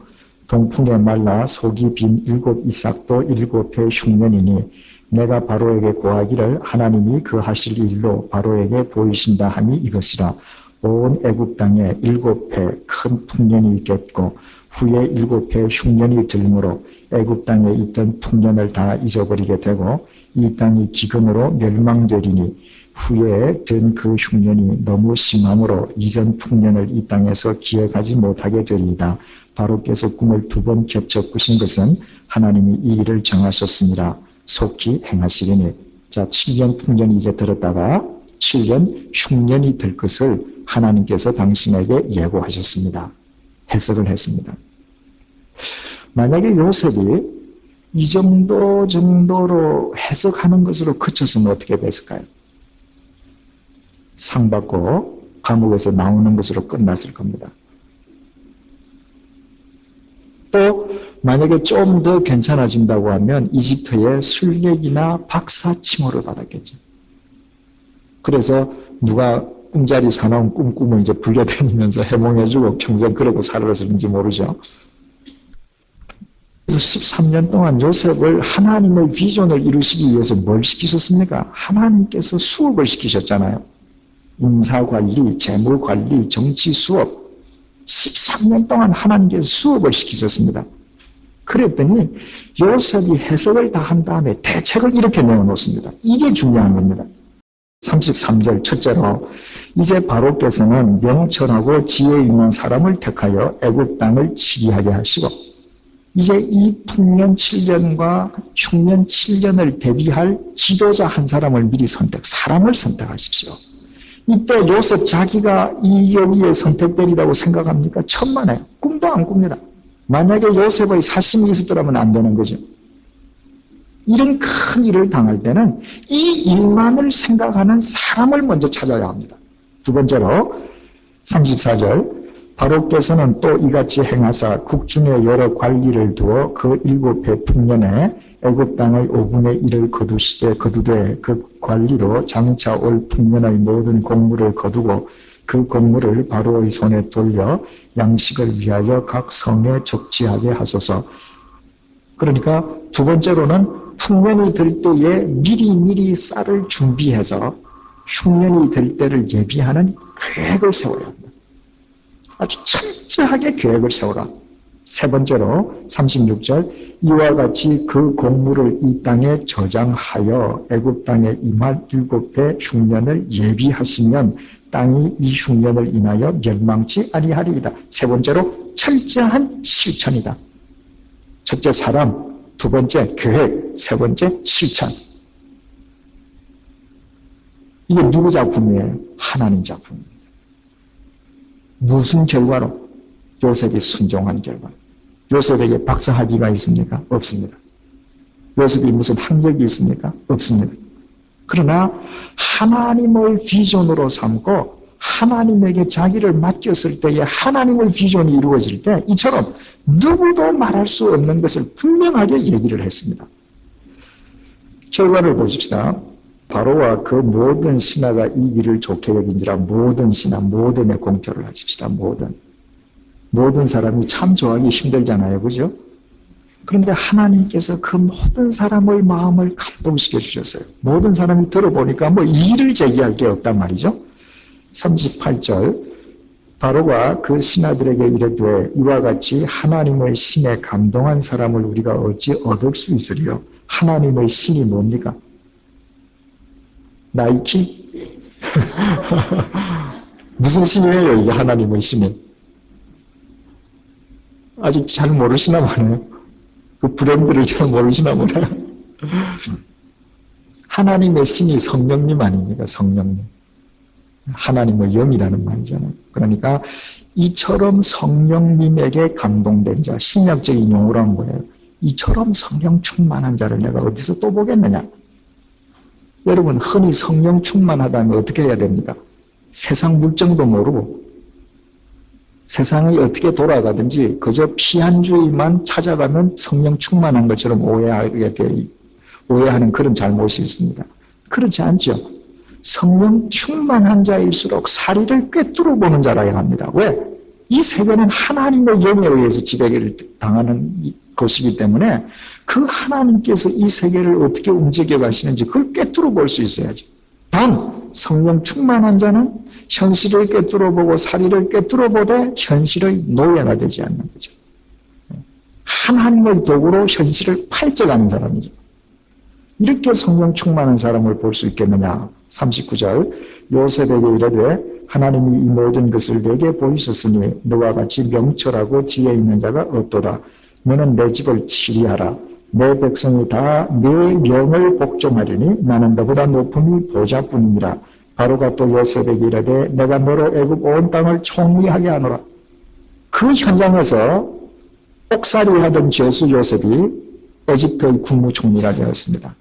동풍에 말라 속이 빈 7 이삭도 7회 흉년이니 내가 바로에게 고하기를 하나님이 그 하실 일로 바로에게 보이신다 함이 이것이라. 온 애굽 땅에 7회 큰 풍년이 있겠고 후에 7회 흉년이 들므로 애굽 땅에 있던 풍년을 다 잊어버리게 되고 이 땅이 기근으로 멸망되리니 후에 든 그 흉년이 너무 심함으로 이전 풍년을 이 땅에서 기억하지 못하게 되리이다. 바로께서 꿈을 2번 겹쳐 꾸신 것은 하나님이 이 일을 정하셨습니다. 속히 행하시리니. 자, 7년 풍년이 이제 들었다가 7년 흉년이 될 것을 하나님께서 당신에게 예고하셨습니다. 해석을 했습니다. 만약에 요셉이 이 정도로 해석하는 것으로 그쳤으면 어떻게 됐을까요? 상 받고 감옥에서 나오는 것으로 끝났을 겁니다. 또 만약에 좀 더 괜찮아진다고 하면 이집트의 술객이나 박사 칭호를 받았겠죠. 그래서 누가 꿈자리 사나운 꿈 꾸면 이제 불려다니면서 해몽해주고 평생 그러고 살았을지 모르죠. 그래서 13년 동안 요셉을 하나님의 비전을 이루시기 위해서 뭘 시키셨습니까? 하나님께서 수업을 시키셨잖아요. 인사관리, 재물관리, 정치 수업. 13년 동안 하나님께서 수업을 시키셨습니다. 그랬더니 요셉이 해석을 다 한 다음에 대책을 이렇게 내어놓습니다. 이게 중요한 겁니다. 33절 첫째로 이제 바로께서는 명철하고 지혜 있는 사람을 택하여 애굽 땅을 치리하게 하시고 이제 이 풍년 7년과 흉년 7년을 대비할 지도자 한 사람을 미리 사람을 선택하십시오. 이때 요셉 자기가 여기에 선택되리라고 생각합니까? 천만에 꿈도 안 꿉니다. 만약에 요셉의 사심이 있었더라면 안 되는 거죠. 이런 큰 일을 당할 때는 이 일만을 생각하는 사람을 먼저 찾아야 합니다. 두 번째로 34절 바로께서는 또 이같이 행하사 국중에 여러 관리를 두어 그 7회 풍년에 애굽 땅의 5분의 1을 거두되 그 관리로 장차 올 풍년의 모든 곡물을 거두고 그 곡물을 바로의 손에 돌려 양식을 위하여 각 성에 적지하게 하소서. 그러니까 두 번째로는 풍년이 될 때에 미리 쌀을 준비해서 흉년이 될 때를 예비하는 계획을 세워야 합니다. 아주 철저하게 계획을 세워라. 세 번째로 36절 이와 같이 그 곡물을 이 땅에 저장하여 애굽 땅에 임할 7회 흉년을 예비하시면 땅이 이 흉년을 인하여 멸망치 아니하리이다. 세 번째로 철저한 실천이다. 첫째 사람, 두 번째 계획, 세 번째 실천. 이게 누구 작품이에요? 하나님 작품입니다. 무슨 결과로? 요셉이 순종한 결과. 요셉에게 박사학위가 있습니까? 없습니다. 요셉이 무슨 학력이 있습니까? 없습니다. 그러나 하나님의 비전으로 삼고 하나님에게 자기를 맡겼을 때에 하나님의 비전이 이루어질 때 이처럼 누구도 말할 수 없는 것을 분명하게 얘기를 했습니다. 결과를 보십시다. 바로와 그 모든 신하가 이 일을 좋게 여긴지라 모든 신하, 모든에 공표를 하십시다. 모든 사람이 참 좋아하기 힘들잖아요. 그죠? 그런데 하나님께서 그 모든 사람의 마음을 감동시켜 주셨어요. 모든 사람이 들어보니까 이의를 제기할 게 없단 말이죠. 38절 바로가 그 신하들에게 이르되 이와 같이 하나님의 신에 감동한 사람을 우리가 어찌 얻을 수 있으리요? 하나님의 신이 뭡니까? 나이키? 무슨 신이에요? 이게 하나님의 신이. 아직 잘 모르시나 보네요. 그 브랜드를 잘 모르시나 보네요. 하나님의 신이 성령님 아닙니까? 성령님. 하나님의 영이라는 말이잖아요. 그러니까 이처럼 성령님에게 감동된 자, 신약적인 용어로 한 거예요. 이처럼 성령 충만한 자를 내가 어디서 또 보겠느냐? 여러분, 흔히 성령 충만하다면 어떻게 해야 됩니까? 세상 물정도 모르고 세상이 어떻게 돌아가든지 그저 피한주의만 찾아가면 성령 충만한 것처럼 오해하는 그런 잘못이 있습니다. 그렇지 않죠. 성령 충만한 자일수록 사리를 꿰뚫어 보는 자라야 합니다. 왜? 이 세계는 하나님의 영에 의해서 지배를 당하는 것이기 때문에 그 하나님께서 이 세계를 어떻게 움직여 가시는지 그걸 꿰뚫어 볼 수 있어야죠. 단 성령 충만한 자는 현실을 꿰뚫어 보고 사리를 꿰뚫어 보되 현실의 노예가 되지 않는 거죠. 하나님의 도구로 현실을 팔져가는 사람이죠. 이렇게 성령 충만한 사람을 볼 수 있겠느냐. 39절 요셉에게 이르되 하나님이 이 모든 것을 내게 보이셨으니 너와 같이 명철하고 지혜 있는 자가 없도다. 너는 내 집을 치리하라. 내 백성이 다 내 명을 복종하리니 나는 너보다 높음이 보좌뿐이니라. 바로가 또 요셉에게 이르되 내가 너로 애굽 온 땅을 총리하게 하노라. 그 현장에서 옥살이하던 죄수 요셉이 에집트의 국무총리가 되었습니다.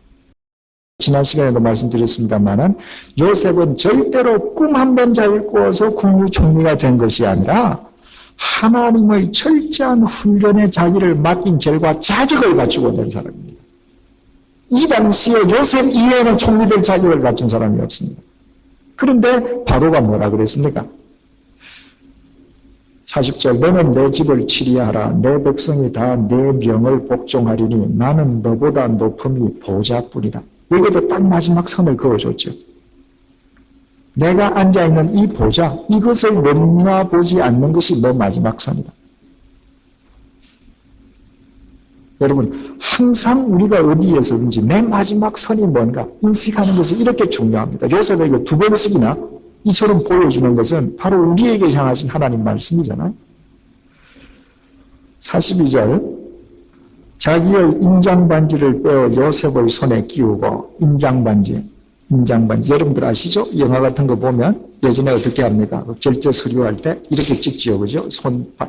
지난 시간에도 말씀드렸습니다만은 요셉은 절대로 꿈 한 번 잘 꾸어서 국무총리가 된 것이 아니라 하나님의 철저한 훈련에 자기를 맡긴 결과 자격을 갖추고 된 사람입니다. 이 당시에 요셉 이외에는 총리될 자격을 갖춘 사람이 없습니다. 그런데 바로가 뭐라 그랬습니까? 40절 너는 내 집을 치리하라. 내 백성이 다 내 명을 복종하리니 나는 너보다 높음이 보좌뿐이다. 여기도 딱 마지막 선을 그어줬죠. 내가 앉아있는 이 보좌, 이것을 넘나보지 않는 것이 너 마지막 선이다. 여러분, 항상 우리가 어디에서든지 내 마지막 선이 뭔가 인식하는 것이 이렇게 중요합니다. 요셉에게 두 번씩이나 이처럼 보여주는 것은 바로 우리에게 향하신 하나님 말씀이잖아요. 42절 자기의 인장반지를 빼어 요셉의 손에 끼우고 인장반지 여러분들 아시죠? 영화 같은 거 보면 예전에 어떻게 합니까? 결제 서류할 때 이렇게 찍지요, 그죠?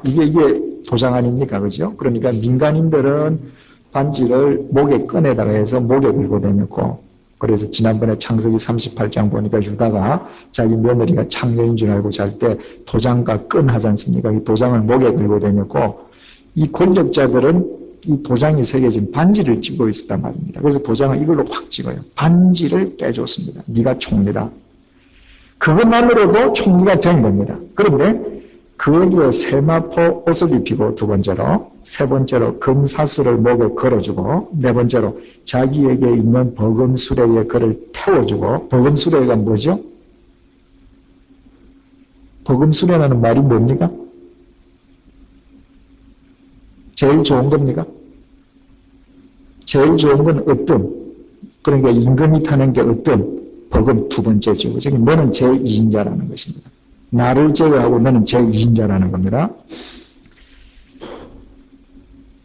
이게 도장 아닙니까, 그죠? 그러니까 민간인들은 반지를 목에 끈에다가 해서 목에 걸고 다녔고, 그래서 지난번에 창세기 38장 보니까 유다가 자기 며느리가 창녀인 줄 알고 잘 때 도장과 끈 하지 않습니까? 이 도장을 목에 걸고 다녔고, 이 권력자들은 이 도장이 새겨진 반지를 찍고 있었단 말입니다. 그래서 도장을 이걸로 확 찍어요. 반지를 빼줬습니다. 네가 총리다. 그것만으로도 총리가 된 겁니다. 그런데 그에게 세마포 옷을 입히고 두 번째로, 세 번째로 금사슬을 목에 걸어주고, 네 번째로 자기에게 있는 버금수레에 그를 태워주고, 버금수레가 뭐죠? 버금수레라는 말이 뭡니까? 제일 좋은 겁니까? 제일 좋은 건 어떤? 그러니까 임금이 타는 게 어떤? 버금 두 번째죠. 그죠? 너는 제2인자라는 것입니다. 나를 제외하고 너는 제2인자라는 겁니다.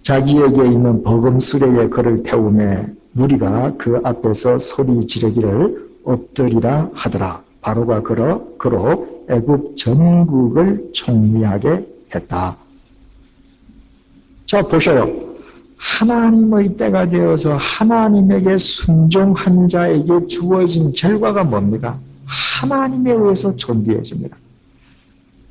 자기에게 있는 버금 수레에 그를 태우매 무리가 그 앞에서 소리 지르기를 엎드리라 하더라. 바로가 그로 애굽 전국을 총리하게 했다. 자, 보셔요. 하나님의 때가 되어서 하나님에게 순종한 자에게 주어진 결과가 뭡니까? 하나님에 의해서 존귀해 줍니다.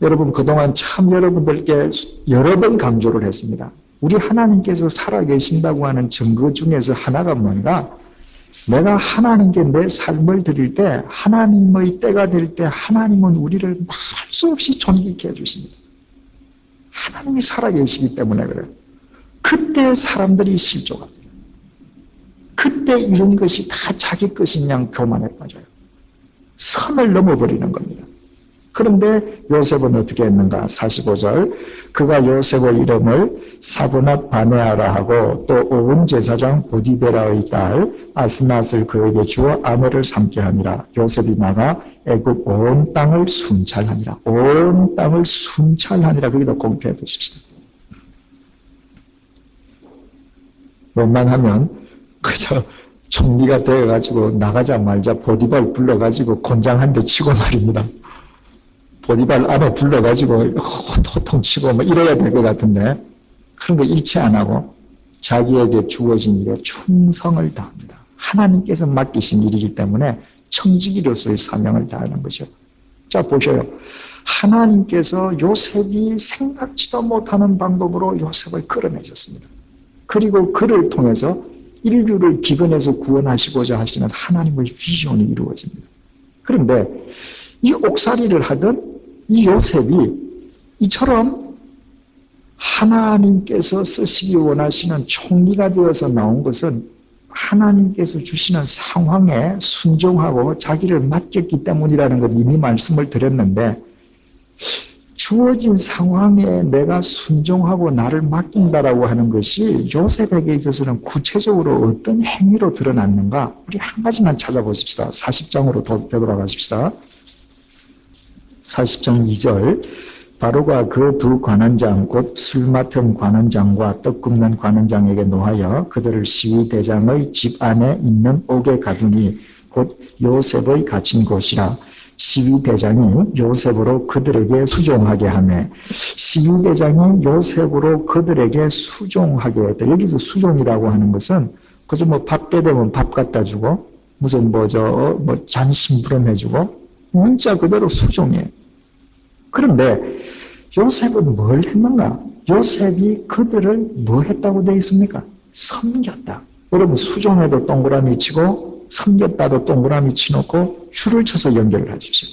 여러분, 그동안 참 여러분들께 여러 번 강조를 했습니다. 우리 하나님께서 살아계신다고 하는 증거 중에서 하나가 뭔가? 내가 하나님께 내 삶을 드릴 때, 하나님의 때가 될 때 하나님은 우리를 말할 수 없이 존귀케 해주십니다. 하나님이 살아계시기 때문에 그래요. 그때 사람들이 실족합니다. 그때 이룬 것이 다 자기 것인 양 교만에 빠져요. 선을 넘어버리는 겁니다. 그런데 요셉은 어떻게 했는가? 45절 그가 요셉의 이름을 사브낫 바네아라 하고 또 온 제사장 보디베라의 딸 아스낫을 그에게 주어 아내를 삼게 하니라. 요셉이 나가 애굽 온 땅을 순찰하니라. 온 땅을 순찰하니라. 거기다 공표해 보십시다. 뭐만 하면 그저 총리가 되어가지고 나가자마자 보디발 불러가지고 곤장 한 대 치고 말입니다. 보디발 안에 불러가지고 호통치고 뭐 이래야 될 것 같은데 그런 거 일치 안 하고 자기에게 주어진 일에 충성을 다합니다. 하나님께서 맡기신 일이기 때문에 청지기로서의 사명을 다하는 거죠. 자, 보셔요. 하나님께서 요셉이 생각지도 못하는 방법으로 요셉을 끌어내셨습니다. 그리고 그를 통해서 인류를 기근에서 구원하시고자 하시는 하나님의 비전이 이루어집니다. 그런데 이 옥살이를 하던 이 요셉이 이처럼 하나님께서 쓰시기 원하시는 총리가 되어서 나온 것은 하나님께서 주시는 상황에 순종하고 자기를 맡겼기 때문이라는 것 이미 말씀을 드렸는데 주어진 상황에 내가 순종하고 나를 맡긴다라고 하는 것이 요셉에게 있어서는 구체적으로 어떤 행위로 드러났는가 우리 한 가지만 찾아보십시다. 40장으로 되돌아가십시다. 40장 2절 바로가 그 두 관원장 곧 술 맡은 관원장과 떡 굽는 관원장에게 노하여 그들을 시위대장의 집 안에 있는 옥에 가두니 곧 요셉의 갇힌 곳이라. 시위대장이 요셉으로 그들에게 수종하게 하매 시위대장이 요셉으로 그들에게 수종하게 했다. 여기서 수종이라고 하는 것은 그저 뭐 밥 때 되면 밥 갖다 주고 무슨 뭐 잔심부름 해주고 문자 그대로 수종이에요. 그런데 요셉은 뭘 했는가? 요셉이 그들을 뭐 했다고 되어 있습니까? 섬겼다. 여러분 수종에도 동그라미 치고 섬겼다도 동그라미 치놓고 줄을 쳐서 연결을 하십시오.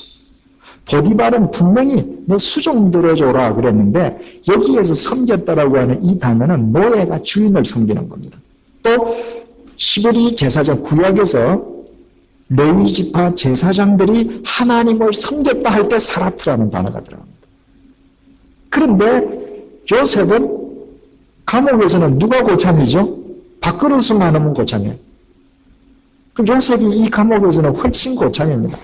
보디발은 분명히 너 수종 들어줘라 그랬는데 여기에서 섬겼다라고 하는 이 단어는 노예가 주인을 섬기는 겁니다. 또 히브리 제사장 구약에서 레위 지파 제사장들이 하나님을 섬겼다 할 때 사라트라는 단어가 들어갑니다. 그런데 요셉은 감옥에서는 누가 고참이죠? 밥그릇만 하면 고참이에요. 그 요셉이 이 감옥에서는 훨씬 고참입니다.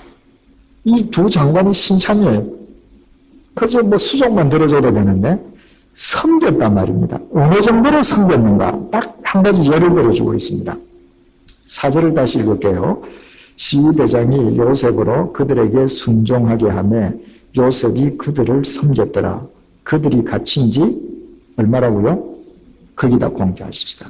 이 두 장관이 신참이에요. 그래서 뭐 수종만 들어줘도 되는데 섬겼단 말입니다. 어느 정도로 섬겼는가? 딱 한 가지 예를 들어주고 있습니다. 4절을 다시 읽을게요. 시위대장이 요셉으로 그들에게 순종하게 하며 요셉이 그들을 섬겼더라. 그들이 갇힌 지 얼마라고요? 거기다 공개하십시다.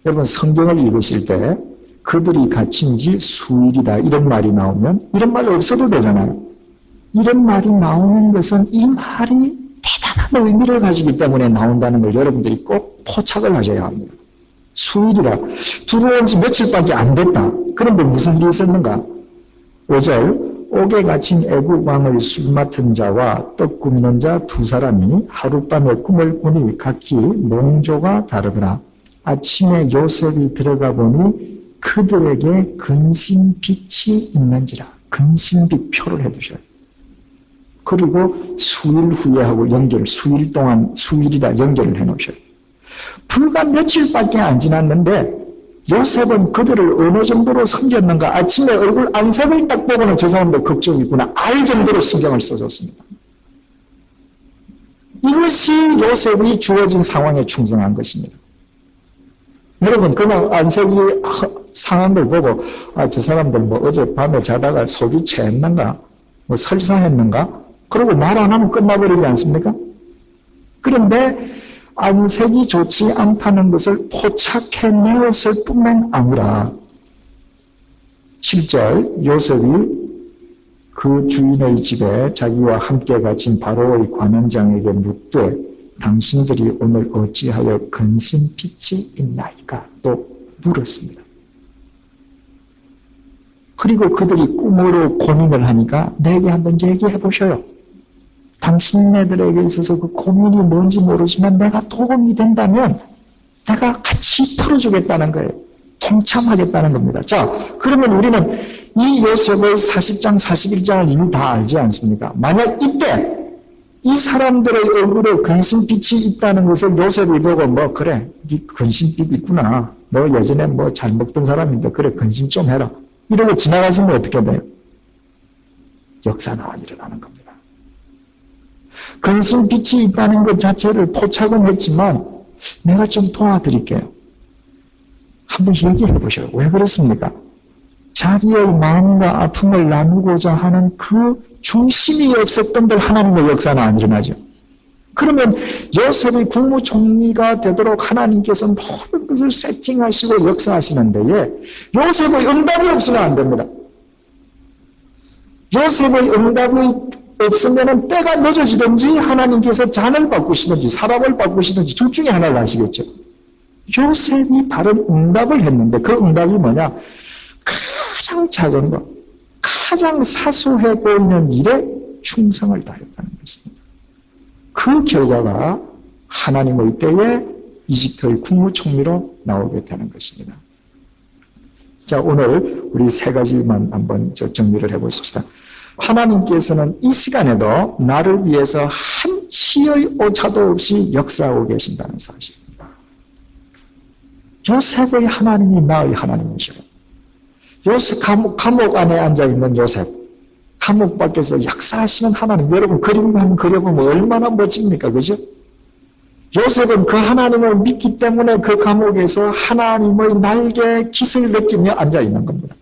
여러분 성경을 읽으실 때 그들이 갇힌 지 수일이다 이런 말이 나오면 이런 말 없어도 되잖아요. 이런 말이 나오는 것은 이 말이 대단한 의미를 가지기 때문에 나온다는 걸 여러분들이 꼭 포착을 하셔야 합니다. 수일이라 들어온 지 며칠밖에 안 됐다. 그런데 무슨 일이 있었는가? 5절 옥에 갇힌 애국 왕의 술 맡은 자와 떡 굽는 자 두 사람이 하룻밤에 꿈을 꾸니 각기 몽조가 다르더라. 아침에 요셉이 들어가 보니 그들에게 근심빛이 있는지라. 근심빛 표를 해두셔요. 그리고 수일 후에 하고 수일 동안 수일이라 연결을 해놓으셔요. 불과 며칠밖에 안 지났는데 요셉은 그들을 어느 정도로 섬겼는가? 아침에 얼굴 안색을 딱 보고는 저 사람들 걱정이 있구나. 알 정도로 신경을 써줬습니다. 이것이 요셉이 주어진 상황에 충성한 것입니다. 여러분 그냥 안색이 상한 걸 보고 저 사람들 뭐 어젯밤에 자다가 속이 채했는가? 뭐 설사했는가? 그러고 말 안 하면 끝나버리지 않습니까? 그런데 안색이 좋지 않다는 것을 포착해내었을 뿐만 아니라 7절 요셉이 그 주인의 집에 자기와 함께 갇힌 바로의 관원장에게 묻되 당신들이 오늘 어찌하여 근심빛이 있나이까? 또 물었습니다. 그리고 그들이 꿈으로 고민을 하니까 내게 한번 얘기해 보셔요. 당신네들에게 있어서 그 고민이 뭔지 모르지만 내가 도움이 된다면 내가 같이 풀어주겠다는 거예요. 동참하겠다는 겁니다. 자, 그러면 우리는 이 요셉의 40장, 41장을 이미 다 알지 않습니까? 만약 이때 이 사람들의 얼굴에 근심빛이 있다는 것을 요셉이 보고 뭐 그래, 네 근심빛 있구나. 너 예전에 뭐 잘 먹던 사람인데 그래 근심 좀 해라. 이러고 지나갔으면 어떻게 돼요? 역사는 안 일어나는 겁니다. 근심빛이 있다는 것 자체를 포착은 했지만 내가 좀 도와드릴게요. 한번 얘기해 보셔요. 왜 그렇습니까? 자기의 마음과 아픔을 나누고자 하는 그 중심이 없었던들 하나님의 역사는 안 일어나죠. 그러면 요셉이 국무총리가 되도록 하나님께서 모든 것을 세팅하시고 역사하시는 데에 요셉의 응답이 없으면 안 됩니다. 요셉의 응답이 없으면 때가 늦어지든지 하나님께서 잔을 바꾸시든지 사람을 바꾸시든지 둘 중에 하나를 하시겠죠. 요셉이 바른 응답을 했는데 그 응답이 뭐냐? 가장 작은 것, 가장 사소해 보이는 일에 충성을 다했다는 것입니다. 그 결과가 하나님의 때에 이집트의 국무총리로 나오게 되는 것입니다. 자, 오늘 우리 세 가지만 한번 정리를 해보십시다. 하나님께서는 이 시간에도 나를 위해서 한치의 오차도 없이 역사하고 계신다는 사실입니다. 요셉의 하나님이 나의 하나님이시오. 요셉 감옥 안에 앉아있는 요셉, 감옥 밖에서 역사하시는 하나님, 여러분 그림만 그려보면 얼마나 멋집니까? 그죠? 요셉은 그 하나님을 믿기 때문에 그 감옥에서 하나님의 날개 깃을 느끼며 앉아있는 겁니다.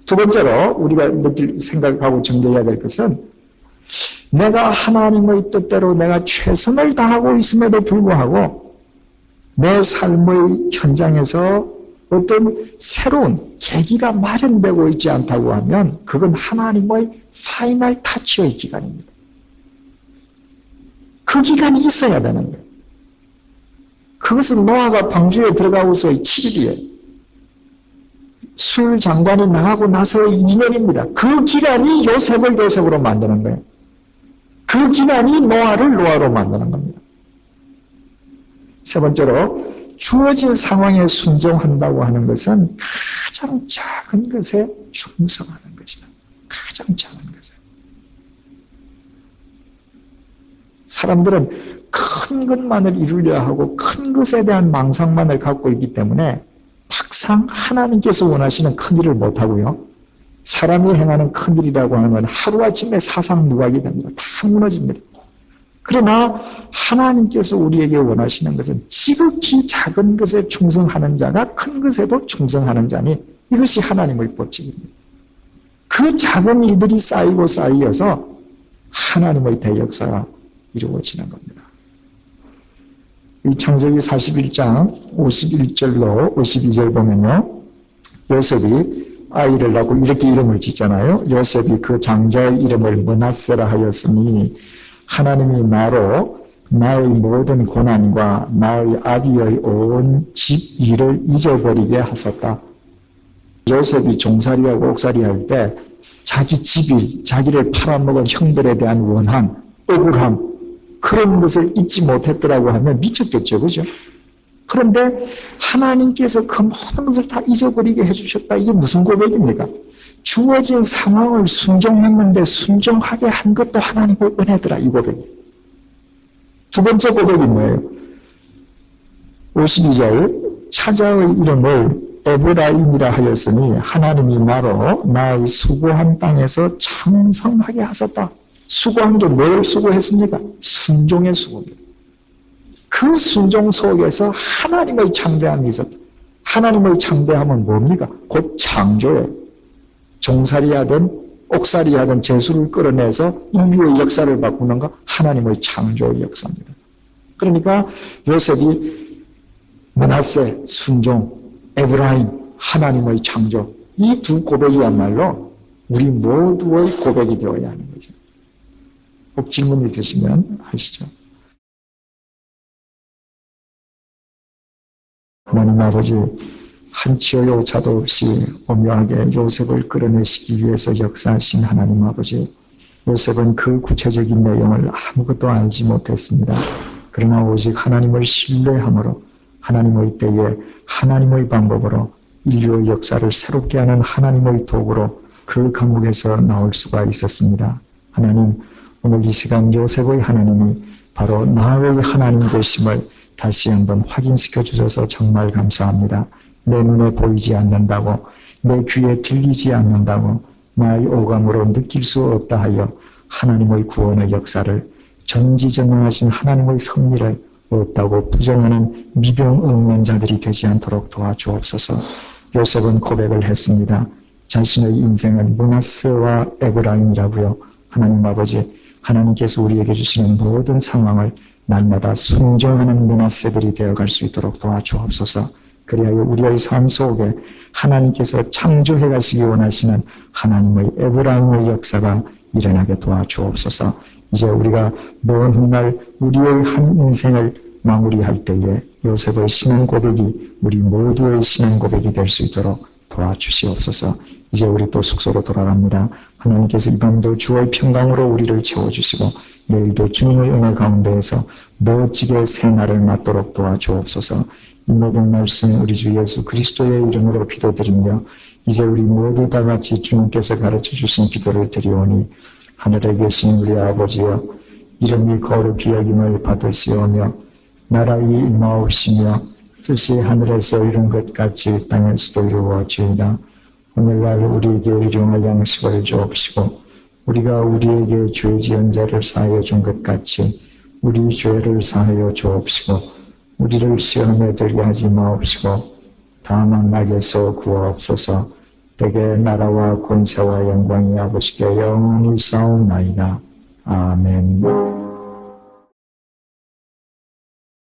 두 번째로 우리가 생각하고 정리해야 될 것은 내가 하나님의 뜻대로 내가 최선을 다하고 있음에도 불구하고 내 삶의 현장에서 어떤 새로운 계기가 마련되고 있지 않다고 하면 그건 하나님의 파이널 타치의 기간입니다. 그 기간이 있어야 되는 거예요. 그것은 노아가 방주에 들어가고서의 7일이에요. 술 장관이 나가고 나서의 2년입니다. 그 기간이 요셉을 요셉으로 만드는 거예요. 그 기간이 노아를 노아로 만드는 겁니다. 세 번째로 주어진 상황에 순종한다고 하는 것은 가장 작은 것에 충성하는 것이다. 가장 작은 것에. 사람들은 큰 것만을 이루려 하고 큰 것에 대한 망상만을 갖고 있기 때문에 막상 하나님께서 원하시는 큰 일을 못하고요. 사람이 행하는 큰 일이라고 하는 건 하루아침에 사상 누각이 됩니다. 다 무너집니다. 그러나 하나님께서 우리에게 원하시는 것은 지극히 작은 것에 충성하는 자가 큰 것에도 충성하는 자니 이것이 하나님의 법칙입니다. 그 작은 일들이 쌓이고 쌓여서 하나님의 대역사가 이루어지는 겁니다. 이 창세기 41장 51절로 52절 보면요. 요셉이 아이를 낳고 이렇게 이름을 짓잖아요. 요셉이 그 장자의 이름을 므낫세라 하였으니 하나님이 나로 나의 모든 고난과 나의 아비의 온 집 일을 잊어버리게 하셨다. 요셉이 종살이하고 옥살이할 때 자기 집일, 자기를 팔아먹은 형들에 대한 원한, 억울함, 그런 것을 잊지 못했더라고 하면 미쳤겠죠. 그죠? 그런데 하나님께서 그 모든 것을 다 잊어버리게 해주셨다. 이게 무슨 고백입니까? 주어진 상황을 순종했는데 순종하게 한 것도 하나님의 은혜더라. 이 고백이. 두 번째 고백이 뭐예요? 52절 차자의 이름을 에브라임이라 하였으니 하나님이 나로 나의 수고한 땅에서 창성하게 하셨다. 수고한 게 뭘 수고했습니까? 순종의 수고입니다. 그 순종 속에서 하나님의 창대함이 있었다. 하나님의 창대함은 뭡니까? 곧 창조예요. 종살이하든 옥살이하든 재수를 끌어내서 인류의 역사를 바꾸는 거 하나님의 창조의 역사입니다. 그러니까 요셉이 므낫세, 순종, 에브라임, 하나님의 창조 이 두 고백이야말로 우리 모두의 고백이 되어야 하는 거죠. 꼭 질문 있으시면 하시죠. 하나님 아버지 한치의 오차도 없이 오묘하게 요셉을 끌어내시기 위해서 역사하신 하나님 아버지, 요셉은 그 구체적인 내용을 아무것도 알지 못했습니다. 그러나 오직 하나님을 신뢰함으로 하나님의 때에 하나님의 방법으로 인류의 역사를 새롭게 하는 하나님의 도구로 그 감옥에서 나올 수가 있었습니다. 하나님, 오늘 이 시간 요셉의 하나님이 바로 나의 하나님 되심을 다시 한번 확인시켜 주셔서 정말 감사합니다. 내 눈에 보이지 않는다고, 내 귀에 들리지 않는다고, 나의 오감으로 느낄 수 없다 하여 하나님의 구원의 역사를, 전지전능하신 하나님의 섭리를 없다고 부정하는 믿음 없는 자들이 되지 않도록 도와주옵소서. 요셉은 고백을 했습니다. 자신의 인생을 므낫세와 에브라임이라고요. 하나님 아버지, 하나님께서 우리에게 주시는 모든 상황을 날마다 순종하는 므낫세들이 되어갈 수 있도록 도와주옵소서. 그리하여 우리의 삶 속에 하나님께서 창조해 가시기 원하시는 하나님의 에브라임의 역사가 일어나게 도와주옵소서. 이제 우리가 먼 훗날 우리의 한 인생을 마무리할 때에 요셉의 신앙 고백이 우리 모두의 신앙 고백이 될 수 있도록 도와주시옵소서. 이제 우리 또 숙소로 돌아갑니다. 하나님께서 이 밤도 주의 평강으로 우리를 채워주시고 내일도 주님의 은혜 가운데에서 멋지게 새날을 맞도록 도와주옵소서. 이 모든 말씀 우리 주 예수 그리스도의 이름으로 기도드리며 이제 우리 모두 다 같이 주님께서 가르쳐 주신 기도를 드리오니 하늘에 계신 우리 아버지여 이름이 거룩히 여김을 받으시오며 나라의 임하옵시며 뜻이 하늘에서 이룬 것 같이 땅에서도 이루어지이다. 오늘날 우리에게 일용할 양식을 주옵시고 우리가 우리에게 죄 지은 자를 사하여 준 것 같이 우리 죄를 사하여 주옵시고 우리를 시험에 들게 하지 마옵시고 다만 악에서 구하옵소서. 대개 나라와 권세와 영광이 아버지께 영원히 싸움나이다. 아멘.